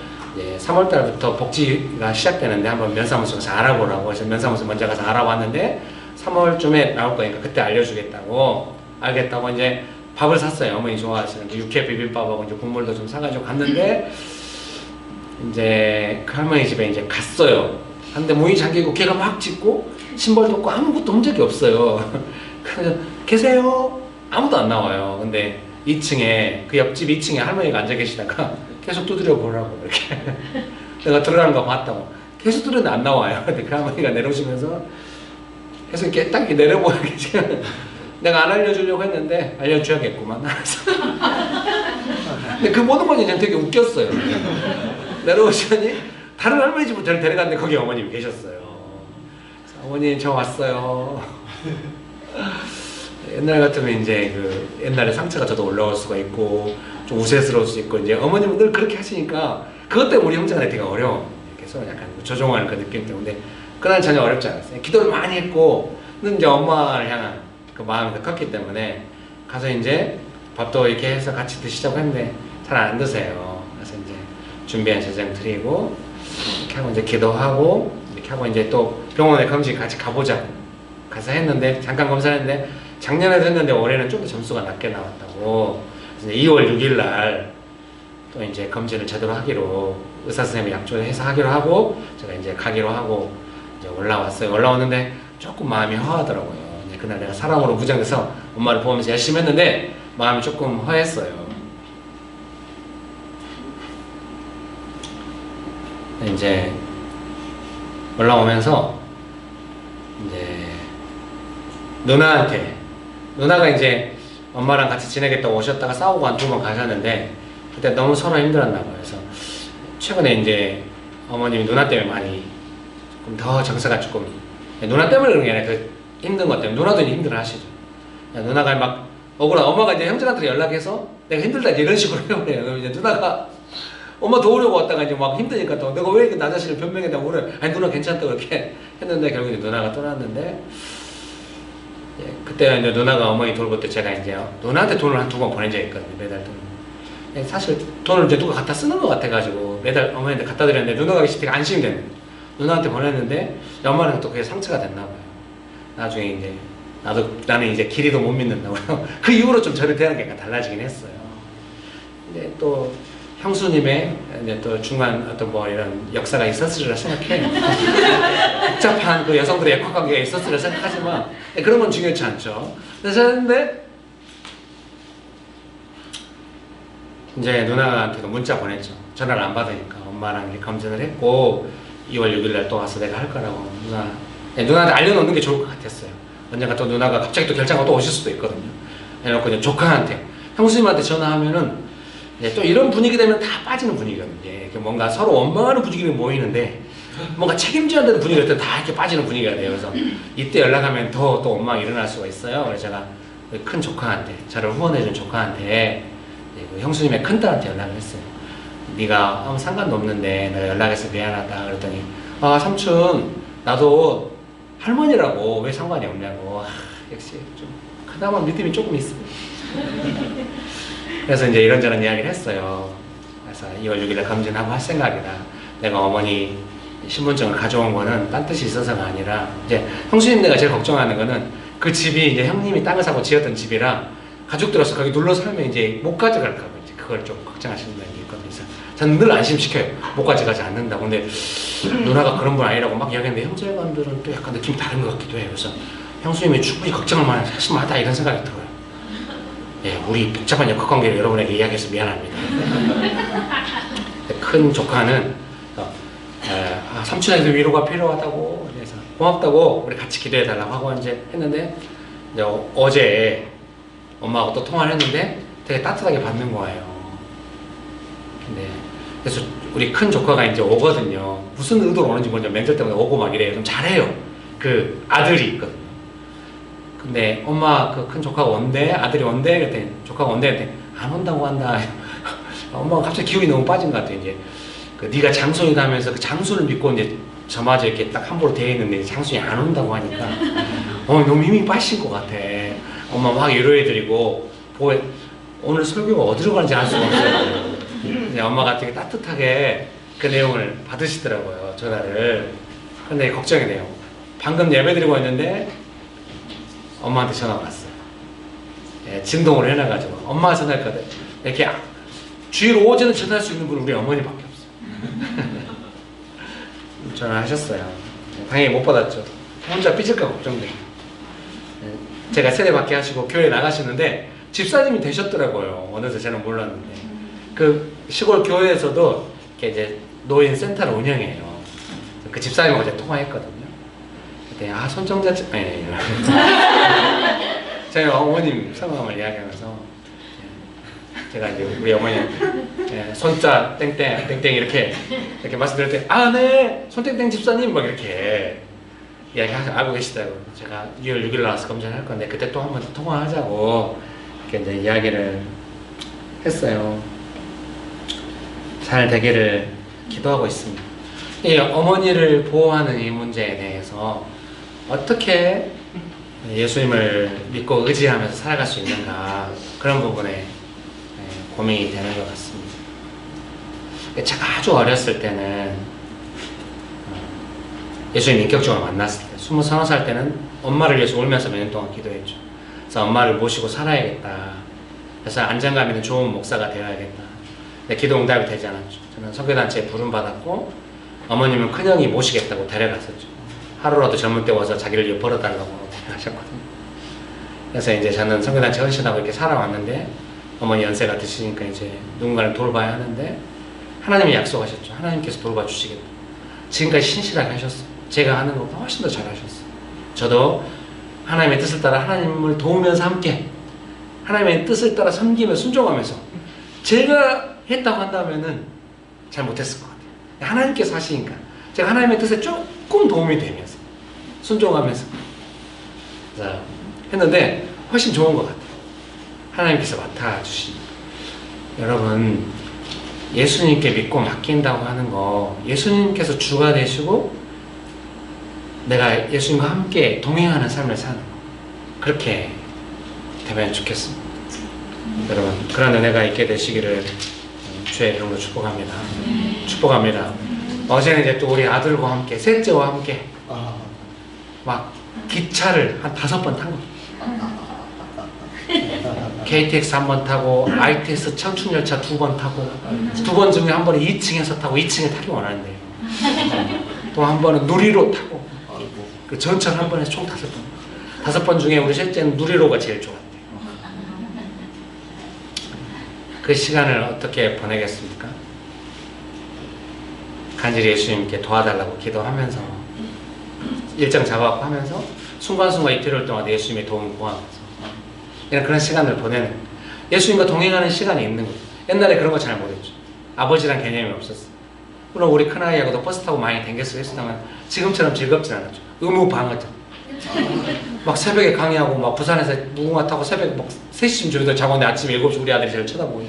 3월달부터 복지가 시작되는데 한번 면사무소 가서 알아보라고 해서 면사무소 먼저 가서 알아봤는데 3월쯤에 나올 거니까 그때 알려주겠다고. 알겠다고 이제 밥을 샀어요. 어머니 좋아하시는 육회 비빔밥하고 이제 국물도 좀 사가지고 갔는데 이제 그 할머니 집에 이제 갔어요. 근데 문이 잠기고 걔가 막 짖고 신발도 없고 아무것도 온 적이 없어요. 그래서 계세요? 아무도 안 나와요. 근데 2층에 그 옆집 2층에 할머니가 앉아 계시다가 계속 두드려 보라고 이렇게 내가 들어가는 거 봤다고 계속 두드렸는데 안 나와요. 근데 그 할머니가 내려오시면서 계속 이렇게 딱 내려보여 계시면 내가 안 알려주려고 했는데 알려줘야겠구만. 근데 그 모든 건 그냥 되게 웃겼어요. 내려오시더니 다른 할머니 집으로 저를 데려갔는데 거기 어머님이 계셨어요. 어머니 저 왔어요. 옛날 같으면 이제 그 옛날에 상처가 저도 올라올 수가 있고 좀 우세스러울 수 있고 이제 어머님은 늘 그렇게 하시니까 그것 때문에 우리 형제가 되게 어려워. 계속 약간 조종하는 그 느낌 때문에 그날 전혀 어렵지 않았어요. 기도를 많이 했고 이제 엄마를 향한 그 마음이 더 컸기 때문에 가서 이제 밥도 이렇게 해서 같이 드시자고 했는데 잘 안 드세요. 그래서 이제 준비한 제장 드리고 이렇게 하고 이제 기도하고 이렇게 하고 이제 또 병원에 검진 같이 가보자고 가서 했는데 잠깐 검사했는데 작년에도 했는데 올해는 좀 더 점수가 낮게 나왔다고. 그래서 2월 6일 날 또 이제 검진을 제대로 하기로 의사 선생님이 약조를 해서 하기로 하고 제가 이제 가기로 하고 이제 올라왔어요. 올라왔는데 조금 마음이 허하더라고요. 이제 그날 내가 사람으로 무장돼서 엄마를 보면서 열심히 했는데 마음이 조금 허했어요. 이제 올라오면서 이제 누나가 이제 엄마랑 같이 지내겠다고 오셨다가 싸우고 한 2번 가셨는데 그때 너무 서로 힘들었나 봐요. 그래서 최근에 이제 어머님이 누나 때문에 많이 조금 더 정서가 조금 누나 때문에 그런 게 아니라 그 힘든 것 때문에 누나도 힘들어 하시죠. 누나가 막 억울한 엄마가 이제 형제한테 연락해서 내가 힘들다 이런 식으로 해버려요. 그럼 이제 누나가 엄마 도우려고 왔다가 이제 막 힘드니까 또 내가 왜 이렇게 나 자신을 변명했다고 그래. 아니 누나 괜찮다고 이렇게 했는데 결국 이제 누나가 떠났는데 그때 이제 누나가 어머니 돌볼 때 제가 이제 누나한테 돈을 한 2번 보낸 적이 있거든요. 매달 돈. 사실 돈을 이제 누가 갖다 쓰는 것 같아가지고 매달 어머니한테 갖다 드렸는데 누나가 되게 안심이 되는 거예요. 누나한테 보냈는데 엄마는 또 그게 상처가 됐나 봐요. 나중에 이제 나는 이제 길이도 못 믿는다고요. 그 이후로 좀 저를 대하는 게 약간 달라지긴 했어요. 근데 또 형수님의 이제 또 중간 어떤 뭐 이런 역사가 있었으리라 생각해요. 복잡한 그 여성들의 역학관계가 있었으리라 생각하지만 그런 건 중요치 않죠. 그래서 했는데 이제 누나한테도 문자 보냈죠. 전화를 안 받으니까 엄마랑 이렇게 검진을 했고 2월 6일 날 또 와서 내가 할 거라고 누나한테 알려놓는 게 좋을 것 같았어요. 언젠가 또 누나가 갑자기 또 결정하고 또 오실 수도 있거든요. 해놓고 이제 조카한테 형수님한테 전화하면은 또 이런 분위기 되면 다 빠지는 분위기거든요. 뭔가 서로 원망하는 분위기가 모이는데 뭔가 책임져야 되는 분위기가 될 때 다 이렇게 빠지는 분위기가 돼요. 그래서 이때 연락하면 더 또 원망이 일어날 수가 있어요. 그래서 제가 큰 조카한테 저를 후원해준 조카한테 그 형수님의 큰딸한테 연락을 했어요. 네가 아무 상관도 없는데 내가 연락해서 미안하다 그랬더니 아 삼촌 나도 할머니라고 왜 상관이 없냐고. 역시 좀 그나마 믿음이 조금 있어. 그래서 이제 이런저런 이야기를 했어요. 그래서 2월 6일에 검진하고 할 생각이다. 내가 어머니 신분증을 가져온 거는 딴 뜻이 있어서가 아니라 이제 형수님네가 제일 걱정하는 거는 그 집이 이제 형님이 땅을 사고 지었던 집이라 가족들로서 거기 눌러 살면 이제 못 가져갈까 봐 이제 그걸 좀 걱정하시는 분이 있거든요. 그래서 저는 늘 안심시켜요. 목까지 가지 않는다고. 근데 누나가 그런 분 아니라고 막 이야기했는데 형제간들은 또 약간 느낌이 다른 것 같기도 해요. 그래서 형수님이 충분히 걱정을 많이 하실만하다 이런 생각이 들어요. 예, 우리 복잡한 역학관계를 여러분에게 이야기해서 미안합니다. 큰 조카는 삼촌에게 위로가 필요하다고 그래서 고맙다고 우리 같이 기도해달라고 하고 이제 했는데 이제 어제 엄마하고 또 통화를 했는데 되게 따뜻하게 받는 거예요. 네. 그래서 우리 큰 조카가 이제 오거든요. 무슨 의도로 오는지 모르죠. 명절 때마다 오고 막 이래요. 좀 잘해요. 그 아들이 있거든요. 근데 엄마 그 큰 조카가 온대, 아들이 온대, 그랬더니 조카가 온대, 그랬더니 안 온다고 한다. 엄마가 갑자기 기운이 너무 빠진 것 같아요. 이제 그 네가 장손이다 하면서 그 장손을 믿고 이제 저마저 이렇게 딱 함부로 되어 있는데 장손이 안 온다고 하니까 너무 힘이 빠진 것 같아. 엄마 막 위로해드리고 오늘 설교가 어디로 가는지 알 수가 없어요. 엄마가 되게 따뜻하게 그 내용을 받으시더라고요, 전화를. 근데 걱정이 돼요. 방금 예배드리고 있는데 엄마한테 전화가 왔어요. 예, 진동을 해놔가지고 엄마가 전화했거든. 이렇게 주일 오전에 전화할 수 있는 분은 우리 어머니밖에 없어요. 전화하셨어요. 당연히 못 받았죠. 혼자 삐질까 걱정돼요. 제가 세례받게 하시고 교회 나가시는데 집사님이 되셨더라고요. 어느새 저는 몰랐는데. 그 시골 교회에서도 이렇게 이제 노인 센터를 운영해요. 그 집사님하고 어제 통화했거든요. 그때 손정자 저희 어머님 성함을 이야기하면서 제가 이제 우리 어머니 손자 땡땡 땡땡 이렇게 말씀드릴 때 네 손땡땡 집사님 막 이렇게 알고 계시더라고요. 제가 6월 6일 나와서 검진할 건데 그때 또 한 번 통화하자고 이렇게 이제 이야기를 했어요. 잘 되기를 기도하고 있습니다. 이 어머니를 보호하는 이 문제에 대해서 어떻게 예수님을 믿고 의지하면서 살아갈 수 있는가 그런 부분에 고민이 되는 것 같습니다. 제가 아주 어렸을 때는 예수님 인격적으로 만났을 때 20살 때는 엄마를 위해서 울면서 몇 년 동안 기도했죠. 그래서 엄마를 모시고 살아야겠다. 그래서 안정감 있는 좋은 목사가 되어야겠다. 근데 기도 응답이 되지 않았죠. 저는 선교단체에 부름받았고 어머님은 큰형이 모시겠다고 데려갔었죠. 하루라도 젊을 때 와서 자기를 벌어달라고 하셨거든요. 그래서 이제 저는 선교단체 헌신하고 이렇게 살아왔는데 어머니 연세가 드시니까 이제 누군가를 돌봐야 하는데 하나님이 약속하셨죠. 하나님께서 돌봐주시겠다. 지금까지 신실하게 하셨어요. 제가 하는 것보다 훨씬 더 잘하셨어요. 저도 하나님의 뜻을 따라 하나님을 도우면서 함께 하나님의 뜻을 따라 섬기며 순종하면서 제가 했다고 한다면은 잘 못했을 것 같아요. 하나님께서 하시니까 제가 하나님의 뜻에 조금 도움이 되면서 순종하면서 했는데 훨씬 좋은 것 같아요. 하나님께서 맡아주시니까. 여러분 예수님께 믿고 맡긴다고 하는 거 예수님께서 주가 되시고 내가 예수님과 함께 동행하는 삶을 사는 거 그렇게 되면 좋겠습니다. 여러분 그런 은혜가 있게 되시기를 주의 이름으로 축복합니다. 축복합니다. 어제는 이제 또 우리 아들과 함께 셋째와 함께 막 기차를 한 5번 탄 거예요. KTX 한 번 타고 ITS 청춘열차 2번 타고 2번 중에 한 번은 2층에서 타고 2층에 타기 원하는데요. 또 한 번은 누리로 타고 그 전철 한 번에 총 5번 5번 중에 우리 셋째는 누리로가 제일 좋았대요. 그 시간을 어떻게 보내겠습니까? 간절히 예수님께 도와달라고 기도하면서 일정 잡아갖고 하면서 순간순간 이틀 동안 예수님의 도움을 구하면서 그런 시간을 보내는 예수님과 동행하는 시간이 있는 거죠. 옛날에 그런 거 잘 못했죠. 아버지란 개념이 없었어요. 물론 우리 큰아이하고도 버스 타고 많이 댕겼어요. 했지만 지금처럼 즐겁진 않았죠. 의무방어죠. 막 새벽에 강의하고 막 부산에서 무궁화 타고 새벽에 막 3시쯤 저희들 자고 있는데 아침에 7시 우리 아들이 저를 쳐다보고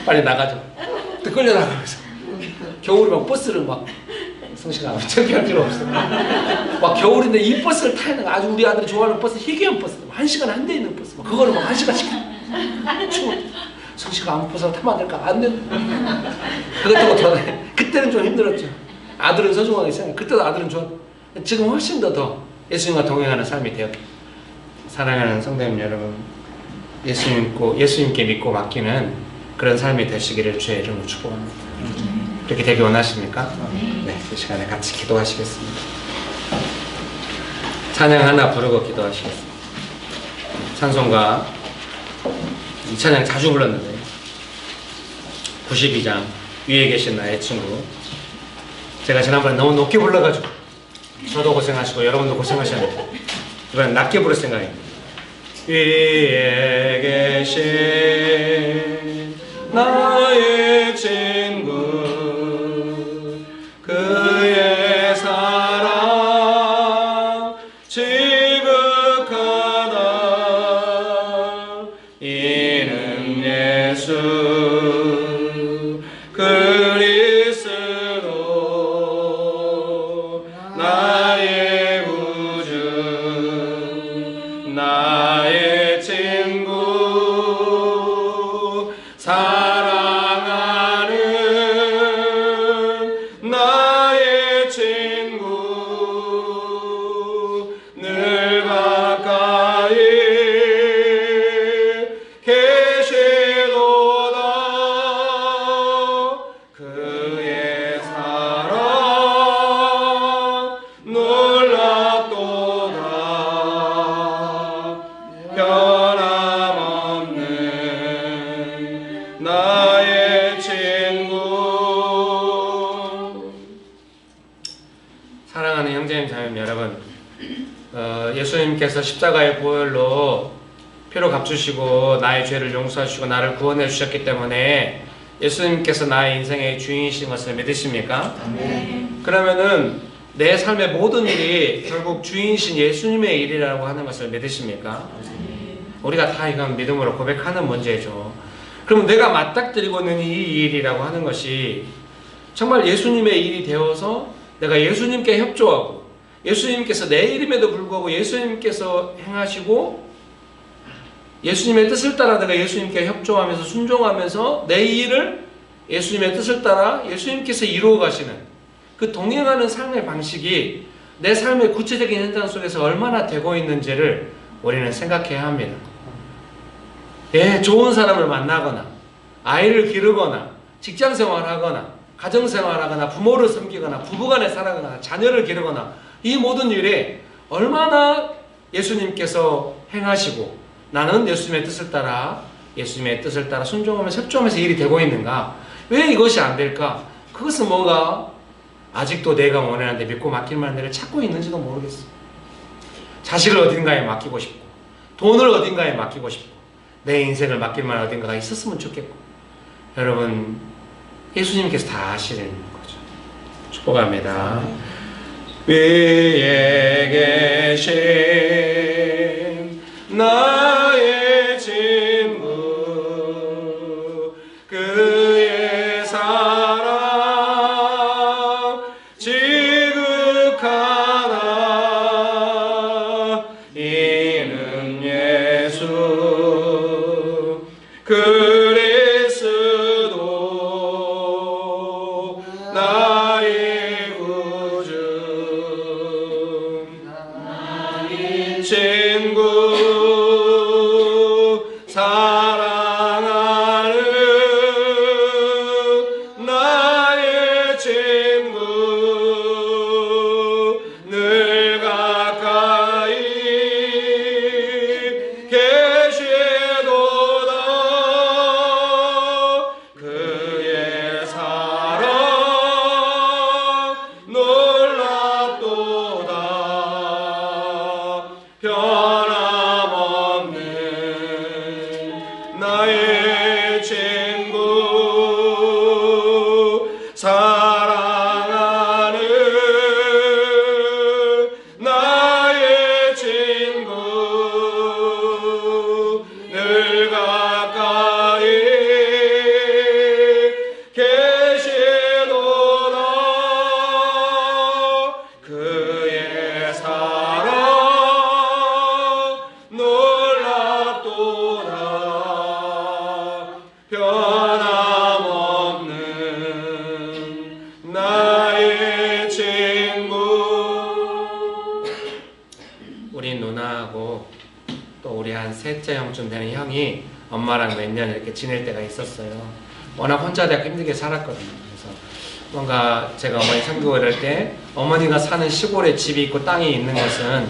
빨리 나가죠. 또 끌려나가면서 겨울에 막 버스를 막 성씨가 창피할 필요 없어요. 막 겨울인데 이 버스를 타야 되는 아주 우리 아들이 좋아하는 버스 희귀한 버스 1시간 한 대 있는 버스 그거를 막 1시간씩 추워. 성씨가 아무 버스를 타면 안 될까? 안 된다. 그것도 더 그때는 좀 힘들었죠. 아들은 소중하게 생각해. 그때도 아들은 좋아. 지금 훨씬 더 예수님과 동행하는 삶이 되었고 사랑하는 성도님 여러분 예수님께 믿고 맡기는 그런 삶이 되시기를 주의 이름으로 축복합니다. 그렇게 되기 원하십니까? 네, 이 시간에 같이 기도하시겠습니다. 찬양 하나 부르고 기도하시겠습니다. 찬송가 이 찬양 자주 불렀는데 92장 위에 계신 나의 친구. 제가 지난번에 너무 높게 불러가지고 저도 고생하시고 여러분도 고생하셨는데 이번엔 낮게 부를 생각입니다. 위에 계신 나의 친구, 그의 사랑 지극하다. 이는 예수 그리스도 나의 구주, 나의 친구, 사랑하는 나의 친구, 늘 가까이 계시도다. 그의 사랑 놀랍도다. 변함없는 나의 친구. 사랑하는 형제님 자매님 여러분, 예수님께서 십자가의 보혈로 피로 값주시고 나의 죄를 용서하시고 나를 구원해 주셨기 때문에 예수님께서 나의 인생의 주인이신 것을 믿으십니까? 그러면은 내 삶의 모든 일이 결국 주인이신 예수님의 일이라고 하는 것을 믿으십니까? 우리가 다 이건 믿음으로 고백하는 문제죠. 그럼 내가 맞닥뜨리고 있는 이 일이라고 하는 것이 정말 예수님의 일이 되어서 내가 예수님께 협조하고 예수님께서 내 이름에도 불구하고 예수님께서 행하시고 예수님의 뜻을 따라 내가 예수님께 협조하면서 순종하면서 내 일을 예수님의 뜻을 따라 예수님께서 이루어 가시는 그 동행하는 삶의 방식이 내 삶의 구체적인 현장 속에서 얼마나 되고 있는지를 우리는 생각해야 합니다. 예, 좋은 사람을 만나거나 아이를 기르거나 직장생활을 하거나 가정생활을 하거나 부모를 섬기거나 부부간에 살아가거나 자녀를 기르거나 이 모든 일에 얼마나 예수님께서 행하시고 나는 예수님의 뜻을 따라 순종하면서 협조하면서 일이 되고 있는가? 왜 이것이 안 될까? 그것은 뭔가 아직도 내가 원하는데 믿고 맡길 만한 데를 찾고 있는지도 모르겠어. 자식을 어딘가에 맡기고 싶고 돈을 어딘가에 맡기고 싶고 내 인생을 맡길 만한 어딘가가 있었으면 좋겠고 여러분 예수님께서 다 아시는 거죠. 축복합니다. 위에 계신 나의 친구, 그의 사랑 지극하다. 이는 예수 그리스도 나의 구주, 나의 친구, 사랑하는 나의 친구, 늘 가까이 계시도다. 그의 사랑 놀랍도다. 변함없는 나의 친구, 사랑하는 나의 친구, 늘 가까이 계시도다. 그의 사랑 놀랍도다. 변함없는 나의 친구. 우리 누나하고 또 우리 한 셋째 형쯤 되는 형이 엄마랑 몇 년 이렇게 지낼 때가 있었어요. 워낙 혼자 되고 힘들게 살았거든요. 뭔가 제가 어머니 섬기고 이럴 때 어머니가 사는 시골에 집이 있고 땅이 있는 것은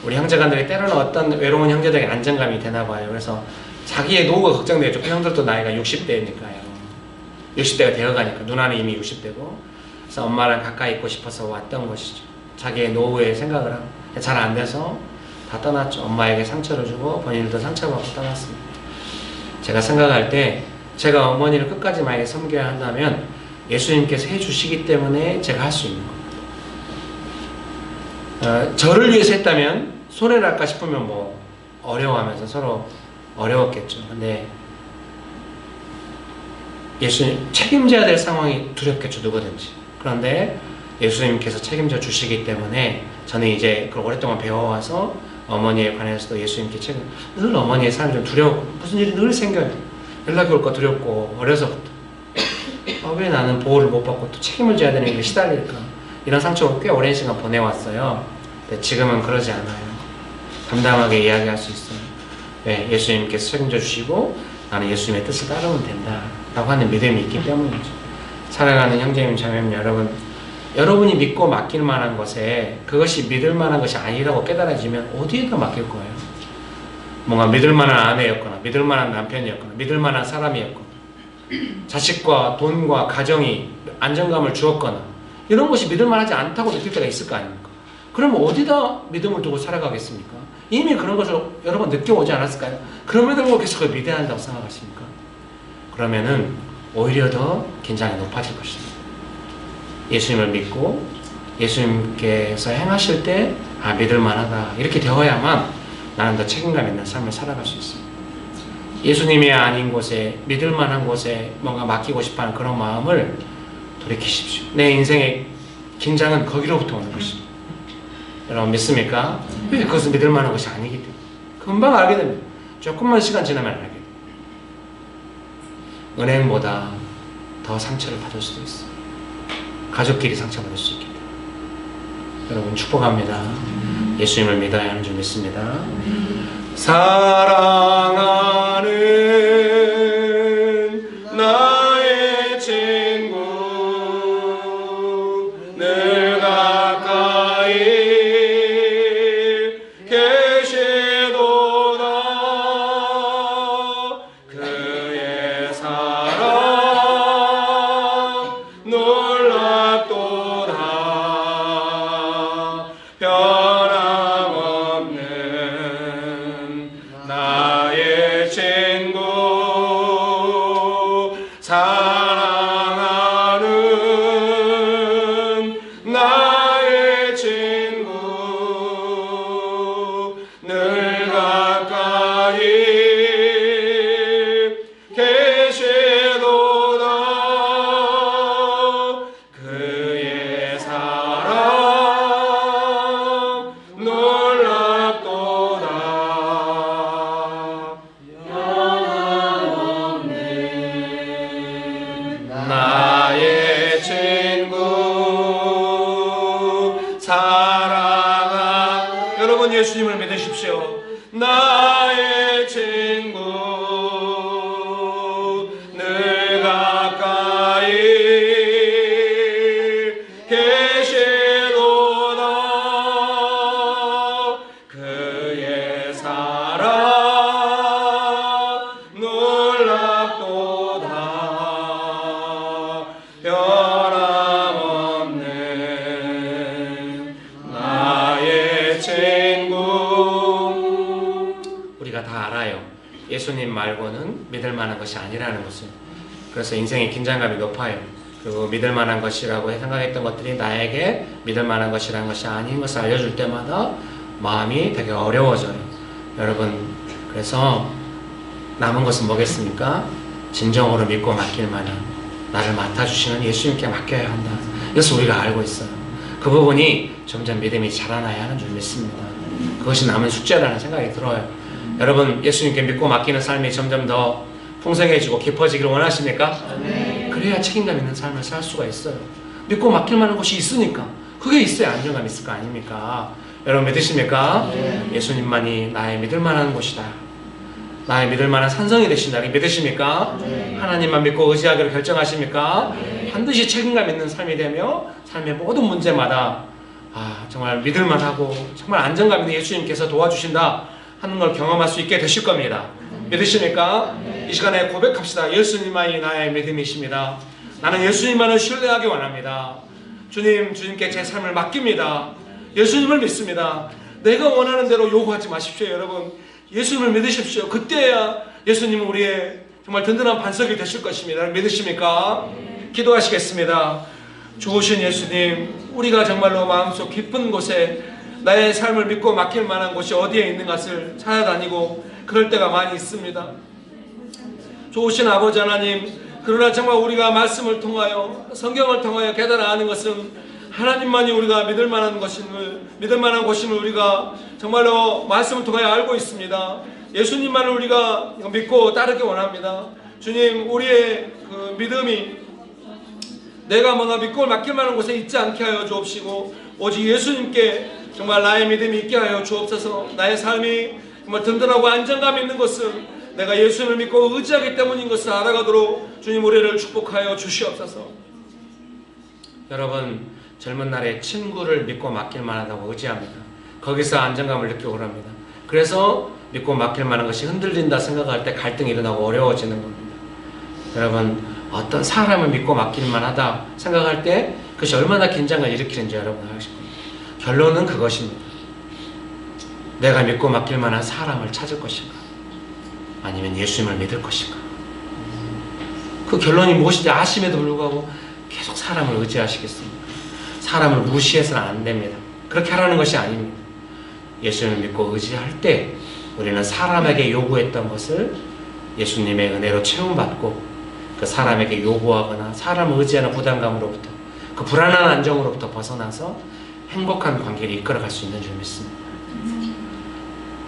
우리 형제간들이 때로는 어떤 외로운 형제들에게 안정감이 되나 봐요. 그래서 자기의 노후가 걱정되죠. 그 형들도 나이가 60대니까요. 60대가 되어가니까 누나는 이미 60대고 그래서 엄마랑 가까이 있고 싶어서 왔던 것이죠. 자기의 노후에 생각을 하고 잘 안 돼서 다 떠났죠. 엄마에게 상처를 주고 본인들도 상처받고 떠났습니다. 제가 생각할 때 제가 어머니를 끝까지 만약에 섬겨야 한다면 예수님께서 해주시기 때문에 제가 할 수 있는 겁니다. 저를 위해서 했다면 손해날까 싶으면 뭐 어려워하면서 서로 어려웠겠죠. 근데 예수님 책임져야 될 상황이 두렵겠죠. 누구든지. 그런데 예수님께서 책임져 주시기 때문에 저는 이제 그걸 오랫동안 배워와서 어머니에 관해서도 예수님께 늘 어머니의 삶이 좀 두려웠고 무슨 일이 늘 생겨요. 연락이 올까 두렵고 어려서부터 왜 나는 보호를 못 받고 또 책임을 져야 되는 게 시달릴까 이런 상처를 꽤 오랜 시간 보내왔어요. 근데 지금은 그러지 않아요. 담담하게 이야기할 수 있어요. 네, 예수님께서 책임져 주시고 나는 예수님의 뜻을 따르면 된다 라고 하는 믿음이 있기 때문이죠. 사랑하는 형제님 자매님 여러분이 믿고 맡길 만한 것에 그것이 믿을 만한 것이 아니라고 깨달아지면 어디에다 맡길 거예요? 뭔가 믿을 만한 아내였거나 믿을 만한 남편이었거나 믿을 만한 사람이었거나 자식과 돈과 가정이 안정감을 주었거나 이런 것이 믿을 만하지 않다고 느낄 때가 있을 거 아닙니까? 그러면 어디다 믿음을 두고 살아가겠습니까? 이미 그런 것을 여러 번 느껴오지 않았을까요? 그럼에도 불구하고 계속 그걸 믿어야 한다고 생각하십니까? 그러면은 오히려 더 긴장이 높아질 것입니다. 예수님을 믿고 예수님께서 행하실 때 믿을 만하다 이렇게 되어야만 나는 더 책임감 있는 삶을 살아갈 수 있습니다. 예수님이 아닌 곳에 믿을 만한 곳에 뭔가 맡기고 싶어하는 그런 마음을 돌이키십시오. 내 인생의 긴장은 거기로부터 오는 것입니다. 여러분 믿습니까? 왜 그것은 믿을 만한 것이 아니기 때문에 금방 알게 됩니다. 조금만 시간 지나면 알게 됩니다. 은행보다 더 상처를 받을 수도 있어요. 가족끼리 상처받을 수 있기 때문에 여러분 축복합니다. 예수님을 믿어야 하는 줄 믿습니다. 사랑하는 나의 친구 늘 가까이 계시도다. 그의 사랑 놀랍도다. 변함없는 나의 친구 사랑하는 나의 친구 늘 가까이 계시도다. 그의 사랑 놀랍도다. 변함없는 나의 친구 사랑하 여러분 예수님을 믿으십시오. 나의 친구 늘 가까이 계시도다. 그의 사랑 놀랍도다. 변함없는 나의 친구. 우리가 다 알아요. 예수님 말고는 믿을 만한 것이 아니라는 것을. 그래서 인생의 긴장감이 높아요. 그리고 믿을 만한 것이라고 생각했던 것들이 나에게 믿을 만한 것이라는 것이 아닌 것을 알려줄 때마다 마음이 되게 어려워져요. 여러분 그래서 남은 것은 뭐겠습니까? 진정으로 믿고 맡길 만한 나를 맡아주시는 예수님께 맡겨야 한다. 이것을 우리가 알고 있어요. 그 부분이 점점 믿음이 자라나야 하는 줄 믿습니다. 그것이 남은 숙제라는 생각이 들어요. 여러분 예수님께 믿고 맡기는 삶이 점점 더 풍성해지고 깊어지기를 원하십니까? 네. 그래야 책임감 있는 삶을 살 수가 있어요. 믿고 맡길 만한 것이 있으니까. 그게 있어야 안정감 있을 거 아닙니까? 여러분 믿으십니까? 네. 예수님만이 나의 믿을 만한 곳이다. 나의 믿을 만한 산성이 되신다. 믿으십니까? 네. 하나님만 믿고 의지하기로 결정하십니까? 네. 반드시 책임감 있는 삶이 되며 삶의 모든 문제마다 정말 믿을만하고 정말 안정감 있는 예수님께서 도와주신다 하는 걸 경험할 수 있게 되실 겁니다. 믿으십니까? 이 시간에 고백합시다. 예수님만이 나의 믿음이십니다. 나는 예수님만을 신뢰하기 원합니다. 주님께 제 삶을 맡깁니다. 예수님을 믿습니다. 내가 원하는 대로 요구하지 마십시오. 여러분, 예수님을 믿으십시오. 그때야 예수님은 우리의 정말 든든한 반석이 되실 것입니다. 믿으십니까? 기도하시겠습니다. 좋으신 예수님, 우리가 정말로 마음속 깊은 곳에 나의 삶을 믿고 맡길 만한 곳이 어디에 있는 것을 찾아다니고 그럴 때가 많이 있습니다. 좋으신 아버지 하나님, 그러나 정말 우리가 말씀을 통하여 성경을 통하여 깨달아 아는 것은 하나님만이 우리가 믿을 만한 곳임을 우리가 정말로 말씀을 통하여 알고 있습니다. 예수님만을 우리가 믿고 따르기 원합니다. 주님, 우리의 그 믿음이 내가 뭔가 믿고 맡길 만한 곳에 있지 않게 하여 주옵시고 오직 예수님께 정말 나의 믿음이 있게 하여 주옵소서. 나의 삶이 정말 든든하고 안정감 있는 것은 내가 예수님을 믿고 의지하기 때문인 것을 알아가도록 주님 우리를 축복하여 주시옵소서. 여러분, 젊은 날에 친구를 믿고 맡길 만하다고 의지합니다. 거기서 안정감을 느끼고 그럽니다. 그래서 믿고 맡길 만한 것이 흔들린다 생각할 때 갈등이 일어나고 어려워지는 겁니다. 여러분, 어떤 사람을 믿고 맡길 만하다 생각할 때 그것이 얼마나 긴장을 일으키는지 여러분 아실 겁니다. 결론은 그것입니다. 내가 믿고 맡길 만한 사람을 찾을 것인가, 아니면 예수님을 믿을 것인가. 그 결론이 무엇인지 아심에도 불구하고 계속 사람을 의지하시겠습니까? 사람을 무시해서는 안 됩니다. 그렇게 하라는 것이 아닙니다. 예수님을 믿고 의지할 때 우리는 사람에게 요구했던 것을 예수님의 은혜로 채움받고 그 사람에게 요구하거나 사람을 의지하는 부담감으로부터 그 불안한 안정으로부터 벗어나서 행복한 관계를 이끌어갈 수 있는 줄 믿습니다.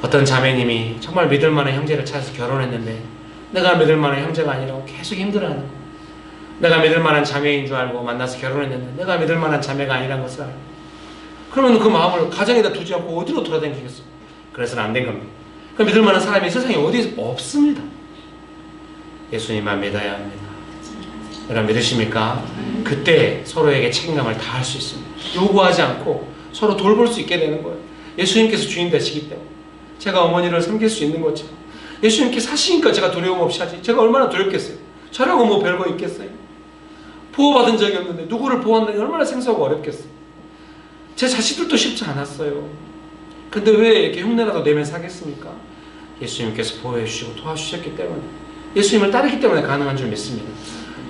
어떤 자매님이 정말 믿을 만한 형제를 찾아서 결혼했는데 내가 믿을 만한 형제가 아니라고 계속 힘들어하는 거예요. 내가 믿을 만한 자매인 줄 알고 만나서 결혼했는데 내가 믿을 만한 자매가 아니라는 것을 알고, 그러면 그 마음을 가정에다 두지 않고 어디로 돌아다니겠어요? 그래서는 안 된 겁니다. 그 믿을 만한 사람이 세상에 어디 없습니다. 예수님만 믿어야 합니다. 여러분 믿으십니까? 그때 서로에게 책임감을 다할 수 있습니다. 요구하지 않고 서로 돌볼 수 있게 되는 거예요. 예수님께서 주인 되시기 때문에 제가 어머니를 섬길 수 있는 거죠. 예수님께서 하시니까 제가 두려움 없이 하지. 제가 얼마나 두렵겠어요. 저라고 뭐 별거 있겠어요. 보호받은 적이 없는데 누구를 보호한다는 게 얼마나 생소하고 어렵겠어요. 제 자식들도 쉽지 않았어요. 근데 왜 이렇게 흉내라도 내면 사겠습니까? 예수님께서 보호해 주시고 도와주셨기 때문에, 예수님을 따르기 때문에 가능한 줄 믿습니다.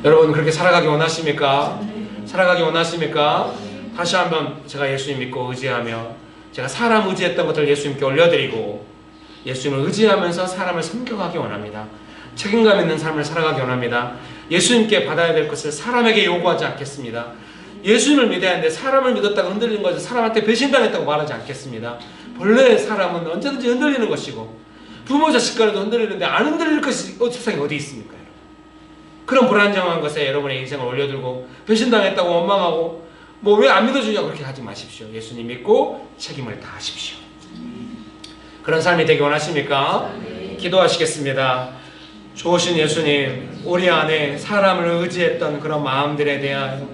여러분 그렇게 살아가기 원하십니까? 살아가기 원하십니까? 다시 한번 제가 예수님 믿고 의지하며 제가 사람 의지했던 것들 예수님께 올려드리고 예수님을 의지하면서 사람을 섬겨가기 원합니다. 책임감 있는 삶을 살아가기 원합니다. 예수님께 받아야 될 것을 사람에게 요구하지 않겠습니다. 예수님을 믿어야 하는데 사람을 믿었다고 흔들리는 것을 사람한테 배신당했다고 말하지 않겠습니다. 본래 사람은 언제든지 흔들리는 것이고 부모 자식 간에도 흔들리는데 안 흔들릴 것이 세상에 어디 있습니까? 그런 불안정한 것에 여러분의 인생을 올려들고 배신당했다고 원망하고 뭐 왜 안 믿어주냐고 그렇게 하지 마십시오. 예수님 믿고 책임을 다하십시오. 그런 삶이 되기 원하십니까? 기도하시겠습니다. 좋으신 예수님, 우리 안에 사람을 의지했던 그런 마음들에 대하여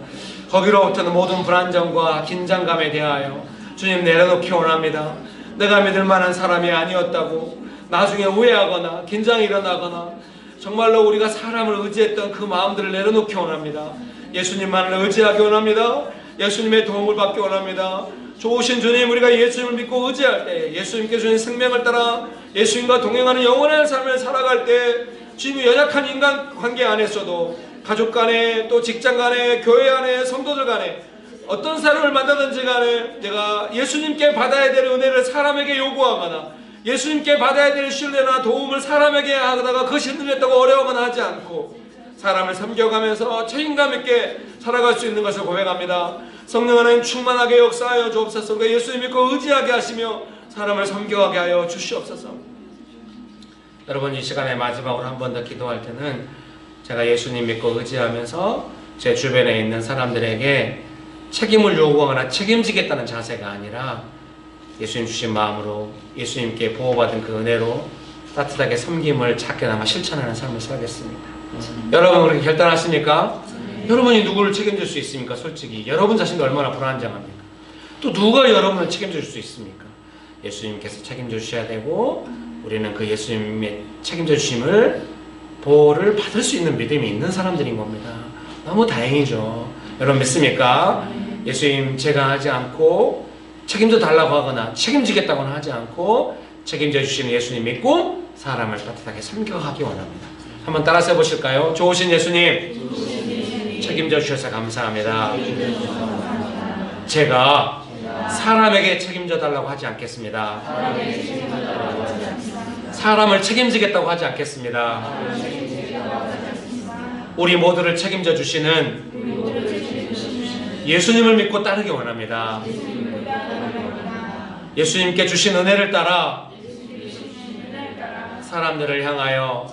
거기로부터는 모든 불안정과 긴장감에 대하여 주님 내려놓기 원합니다. 내가 믿을 만한 사람이 아니었다고 나중에 후회하거나 긴장이 일어나거나 정말로 우리가 사람을 의지했던 그 마음들을 내려놓기 원합니다. 예수님만을 의지하기 원합니다. 예수님의 도움을 받기 원합니다. 좋으신 주님, 우리가 예수님을 믿고 의지할 때 예수님께 주신 생명을 따라 예수님과 동행하는 영원한 삶을 살아갈 때 주님의 연약한 인간관계 안에서도 가족 간에 또 직장 간에 교회 안에 성도들 간에 어떤 사람을 만나든지 간에 내가 예수님께 받아야 될 은혜를 사람에게 요구하거나 예수님께 받아야 될 신뢰나 도움을 사람에게 하다가 그것이 흔들렸다고 어려워하거나 하지 않고 사람을 섬겨가면서 책임감 있게 살아갈 수 있는 것을 고백합니다. 성령 하나님 충만하게 역사하여 주옵소서. 예수님 믿고 의지하게 하시며 사람을 섬겨가게 하여 주시옵소서. 여러분 이 시간에 마지막으로 한 번 더 기도할 때는 제가 예수님 믿고 의지하면서 제 주변에 있는 사람들에게 책임을 요구하거나 책임지겠다는 자세가 아니라 예수님 주신 마음으로 예수님께 보호받은 그 은혜로 따뜻하게 섬김을 작게나마 실천하는 삶을 살겠습니다. 여러분 그렇게 결단하십니까? 여러분이 누구를 책임질 수 있습니까? 솔직히 여러분 자신도 얼마나 불안정합니까? 또 누가 여러분을 책임질 수 있습니까? 예수님께서 책임져 주셔야 되고 우리는 그 예수님의 책임져 주심을 보호를 받을 수 있는 믿음이 있는 사람들인 겁니다. 너무 다행이죠. 여러분 믿습니까? 예수님 제가 하지 않고 책임져 달라고 하거나 책임지겠다고는 하지 않고 책임져 주시는 예수님 믿고 사람을 따뜻하게 섬겨가기 원합니다. 한번 따라서 해보실까요? 좋으신 예수님 책임져 주셔서 감사합니다. 제가 사람에게 책임져 달라고 하지 않겠습니다. 사람을 책임지겠다고 하지 않겠습니다. 우리 모두를 책임져 주시는 예수님을 믿고 따르기 원합니다. 예수님께 주신 은혜를 따라 사람들을 향하여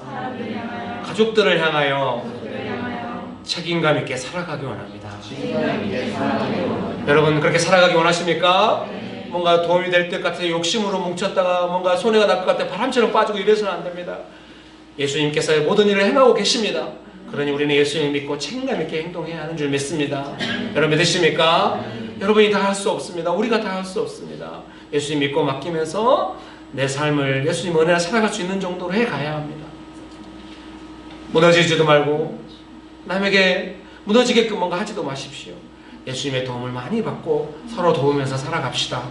가족들을 향하여 책임감 있게 살아가기 원합니다. 여러분 그렇게 살아가기 원하십니까? 뭔가 도움이 될 것 같아 욕심으로 뭉쳤다가 뭔가 손해가 날 것 같아 바람처럼 빠지고 이래서는 안 됩니다. 예수님께서 모든 일을 행하고 계십니다. 그러니 우리는 예수님을 믿고 책임감 있게 행동해야 하는 줄 믿습니다. 여러분 믿으십니까? 여러분이 다 할 수 없습니다. 우리가 다 할 수 없습니다. 예수님 믿고 맡기면서 내 삶을 예수님 은혜로 살아갈 수 있는 정도로 해가야 합니다. 무너지지도 말고 남에게 무너지게끔 뭔가 하지도 마십시오. 예수님의 도움을 많이 받고 서로 도우면서 살아갑시다.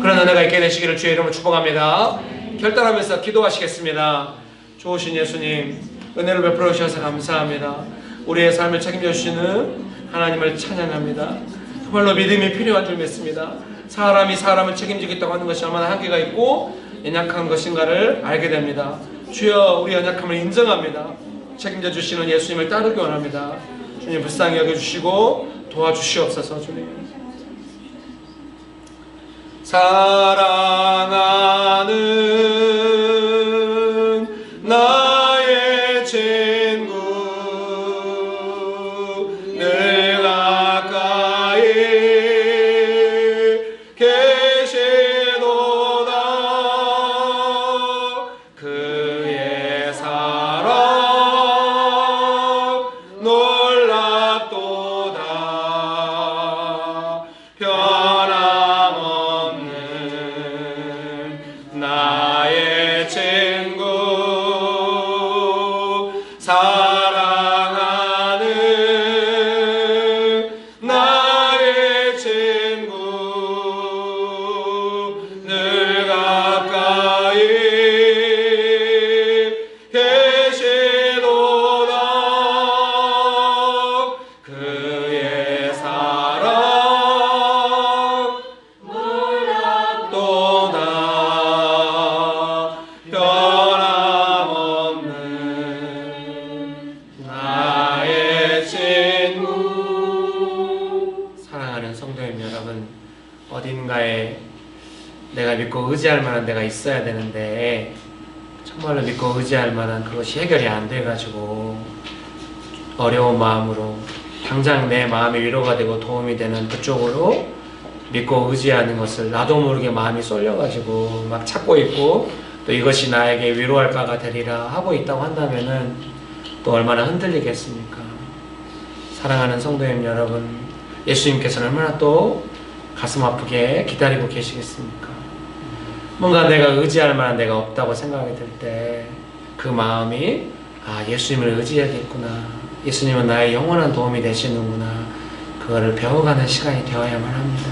그런 은혜가 있게 되시기를 주의 이름으로 축복합니다. 결단하면서 기도하시겠습니다. 좋으신 예수님 은혜를 베풀어 주셔서 감사합니다. 우리의 삶을 책임져 주시는 하나님을 찬양합니다. 정말로 믿음이 필요한 줄 믿습니다. 사람이 사람을 책임지겠다고 하는 것이 얼마나 한계가 있고 연약한 것인가를 알게 됩니다. 주여 우리 연약함을 인정합니다. 책임져 주시는 예수님을 따르기 원합니다. 주님 불쌍히 여겨주시고 도와주시옵소서. 주님 사랑하는 나의 친구 늘 가까이 계시도다. 그의 사랑 놀랍도다. 변함없는 나의 친구 사랑하는 나의 친구 늘 가까이 계시도다. 그의 사랑 놀랍도다. 변함없는 나의 친구. 사랑하는 성도님 여러분, 어딘가에 내가 믿고 의지할 만한 데가 있어야 되는데 정말로 믿고 의지할 만한 그것이 해결이 안 돼가지고 어려운 마음으로 당장 내 마음이 위로가 되고 도움이 되는 그쪽으로 믿고 의지하는 것을 나도 모르게 마음이 쏠려가지고 막 찾고 있고 또 이것이 나에게 위로할 바가 되리라 하고 있다고 한다면은 또 얼마나 흔들리겠습니까? 사랑하는 성도님 여러분, 예수님께서는 얼마나 또 가슴 아프게 기다리고 계시겠습니까? 뭔가 내가 의지할 만한 데가 없다고 생각이 들 때 그 마음이 예수님을 의지해야겠구나, 예수님은 나의 영원한 도움이 되시는구나, 그거를 배워가는 시간이 되어야만 합니다.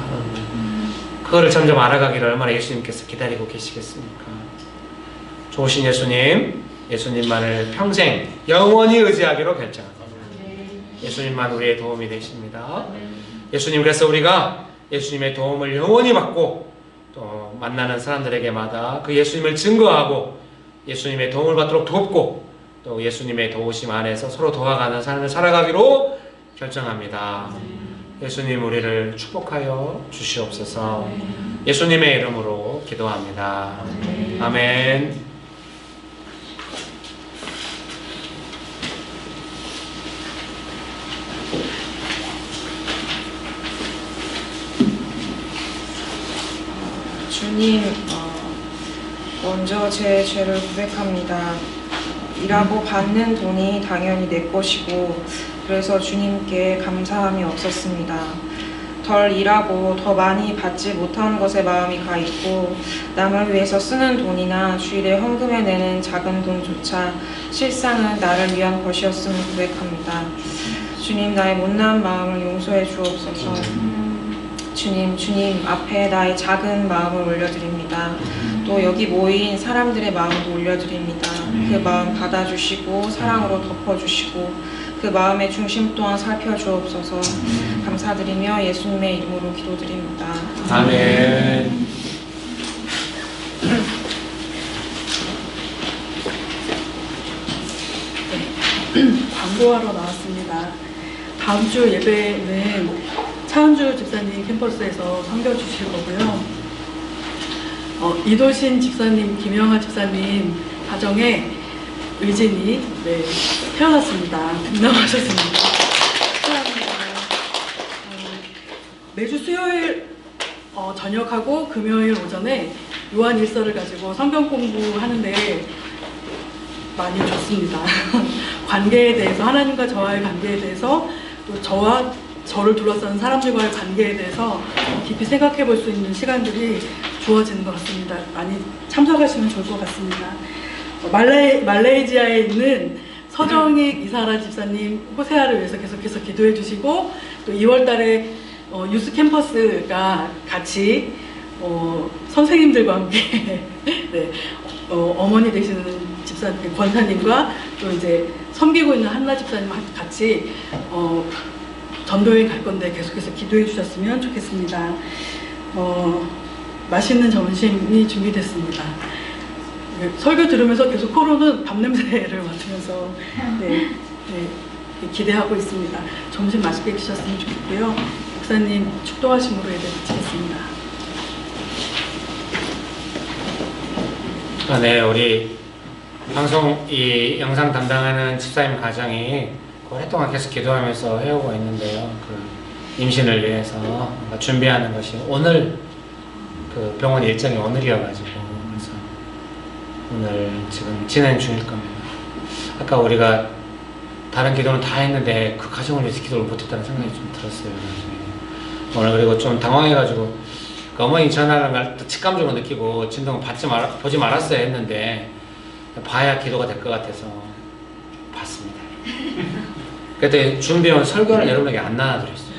그거를 점점 알아가기를 얼마나 예수님께서 기다리고 계시겠습니까? 좋으신 예수님, 예수님만을 평생 영원히 의지하기로 결정합니다. 예수님만 우리의 도움이 되십니다. 예수님, 그래서 우리가 예수님의 도움을 영원히 받고 또 만나는 사람들에게마다 그 예수님을 증거하고 예수님의 도움을 받도록 돕고 또 예수님의 도우심 안에서 서로 도와가는 삶을 살아가기로 결정합니다. 예수님 우리를 축복하여 주시옵소서. 예수님의 이름으로 기도합니다. 아멘. 주님, 먼저 제 죄를 고백합니다. 일하고 받는 돈이 당연히 내 것이고 그래서 주님께 감사함이 없었습니다. 덜 일하고 더 많이 받지 못하는 것에 마음이 가 있고 남을 위해서 쓰는 돈이나 주일에 헌금해 내는 작은 돈조차 실상은 나를 위한 것이었음을 고백합니다. 주님, 나의 못난 마음을 용서해 주옵소서. 주님 앞에 나의 작은 마음을 올려드립니다. 또 여기 모인 사람들의 마음도 올려드립니다. 그 마음 받아주시고 사랑으로 덮어주시고 그 마음의 중심 또한 살펴주옵소서. 감사드리며 예수님의 이름으로 기도드립니다. 아멘. 광고하러 나왔습니다. 다음 주 예배는 차은주 집사님 캠퍼스에서 섬겨 주실 거고요. 이도신 집사님, 김영하 집사님 가정에 의진이 태어났습니다. 등남하셨습니다. 축하합니다. 매주 수요일 저녁하고 금요일 오전에 요한 일서를 가지고 성경 공부하는데 많이 좋습니다. 관계에 대해서, 하나님과 저와의 관계에 대해서, 또 저와 저를 둘러싸는 사람들과의 관계에 대해서 깊이 생각해 볼 수 있는 시간들이 주어지는 것 같습니다. 많이 참석하시면 좋을 것 같습니다. 말레이시아에 있는 서정익 이사라 집사님 호세아를 위해서 계속해서 기도해 주시고, 또 2월 달에 유스 캠퍼스가 같이 선생님들과 함께 네, 어머니 되시는 집사님, 권사님과 또 이제 섬기고 있는 한나 집사님 같이 전도여행 갈 건데 계속해서 기도해 주셨으면 좋겠습니다. 맛있는 점심이 준비됐습니다. 설교 들으면서 계속 코로는 밥 냄새를 맡으면서 기대하고 있습니다. 점심 맛있게 드셨으면 좋겠고요. 목사님 축도하심으로 예배 드리겠습니다. 네, 우리 방송 이 영상 담당하는 집사님 가정이 오랫동안 계속 기도하면서 해오고 있는데요. 그 임신을 위해서 준비하는 것이 오늘 그 병원 일정이 오늘이어가지고 그래서 오늘 지금 진행 중일 겁니다. 아까 우리가 다른 기도는 다 했는데 그 가정을 위해서 기도를 못했다는 생각이 좀 들었어요. 오늘 그리고 좀 당황해가지고 그 어머니 전화를 할 때 직감적으로 느끼고 진동을 보지 말았어야 했는데 봐야 기도가 될 것 같아서 봤습니다. 그때 준비해온 설교를 여러분에게 안 나눠드렸어요.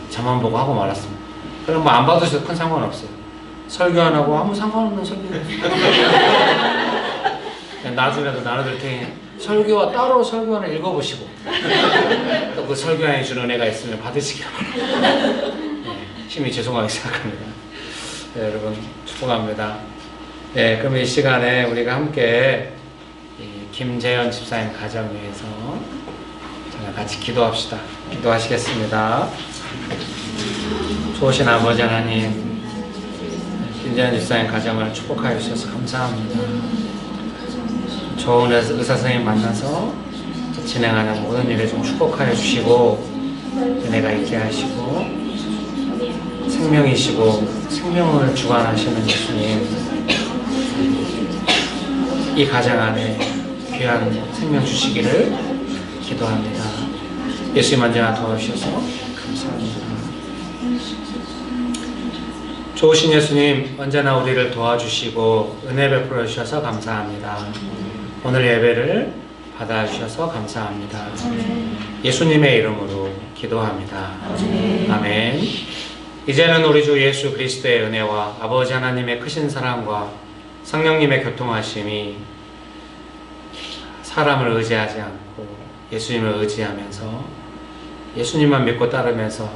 저만 보고 하고 말았습니다. 그럼 뭐 안 받으셔도 큰 상관없어요. 설교 안 하고 아무 상관없는 설교를 나중에도 나눠드릴 테니 설교와 따로 설교안을 읽어보시고 또 그 설교안이 주는 은혜가 있으면 받으시기 바랍니다. 네, 심히 죄송하게 생각합니다. 네, 여러분 축복합니다. 네, 그럼 이 시간에 우리가 함께 김재현 집사님 가정 위해서 같이 기도합시다. 기도하시겠습니다. 좋으신 아버지 하나님, 김재현 집사님 가정을 축복하여 주셔서 감사합니다. 좋은 의사 선생님 만나서 진행하는 모든 일에 좀 축복하여 주시고 은혜가 있게 하시고 생명이시고 생명을 주관하시는 예수님, 이 가정 안에 귀한 생명 주시기를 기도합니다. 예수님 언제나 도와주셔서 감사합니다. 좋으신 예수님, 언제나 우리를 도와주시고 은혜 베풀어 주셔서 감사합니다. 오늘 예배를 받아주셔서 감사합니다. 예수님의 이름으로 기도합니다. 아멘. 이제는 우리 주 예수 그리스도의 은혜와 아버지 하나님의 크신 사랑과 성령님의 교통하심이 사람을 의지하지 않고 예수님을 의지하면서 예수님만 믿고 따르면서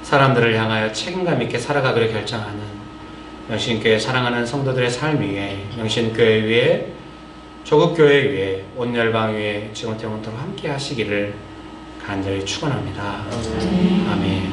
사람들을 향하여 책임감 있게 살아가기를 결정하는 명신교회 사랑하는 성도들의 삶 위에, 명신교회 위에, 조국교회 위에, 온 열방 위에 지금부터 영원토록 함께 하시기를 간절히 축원합니다. 아멘.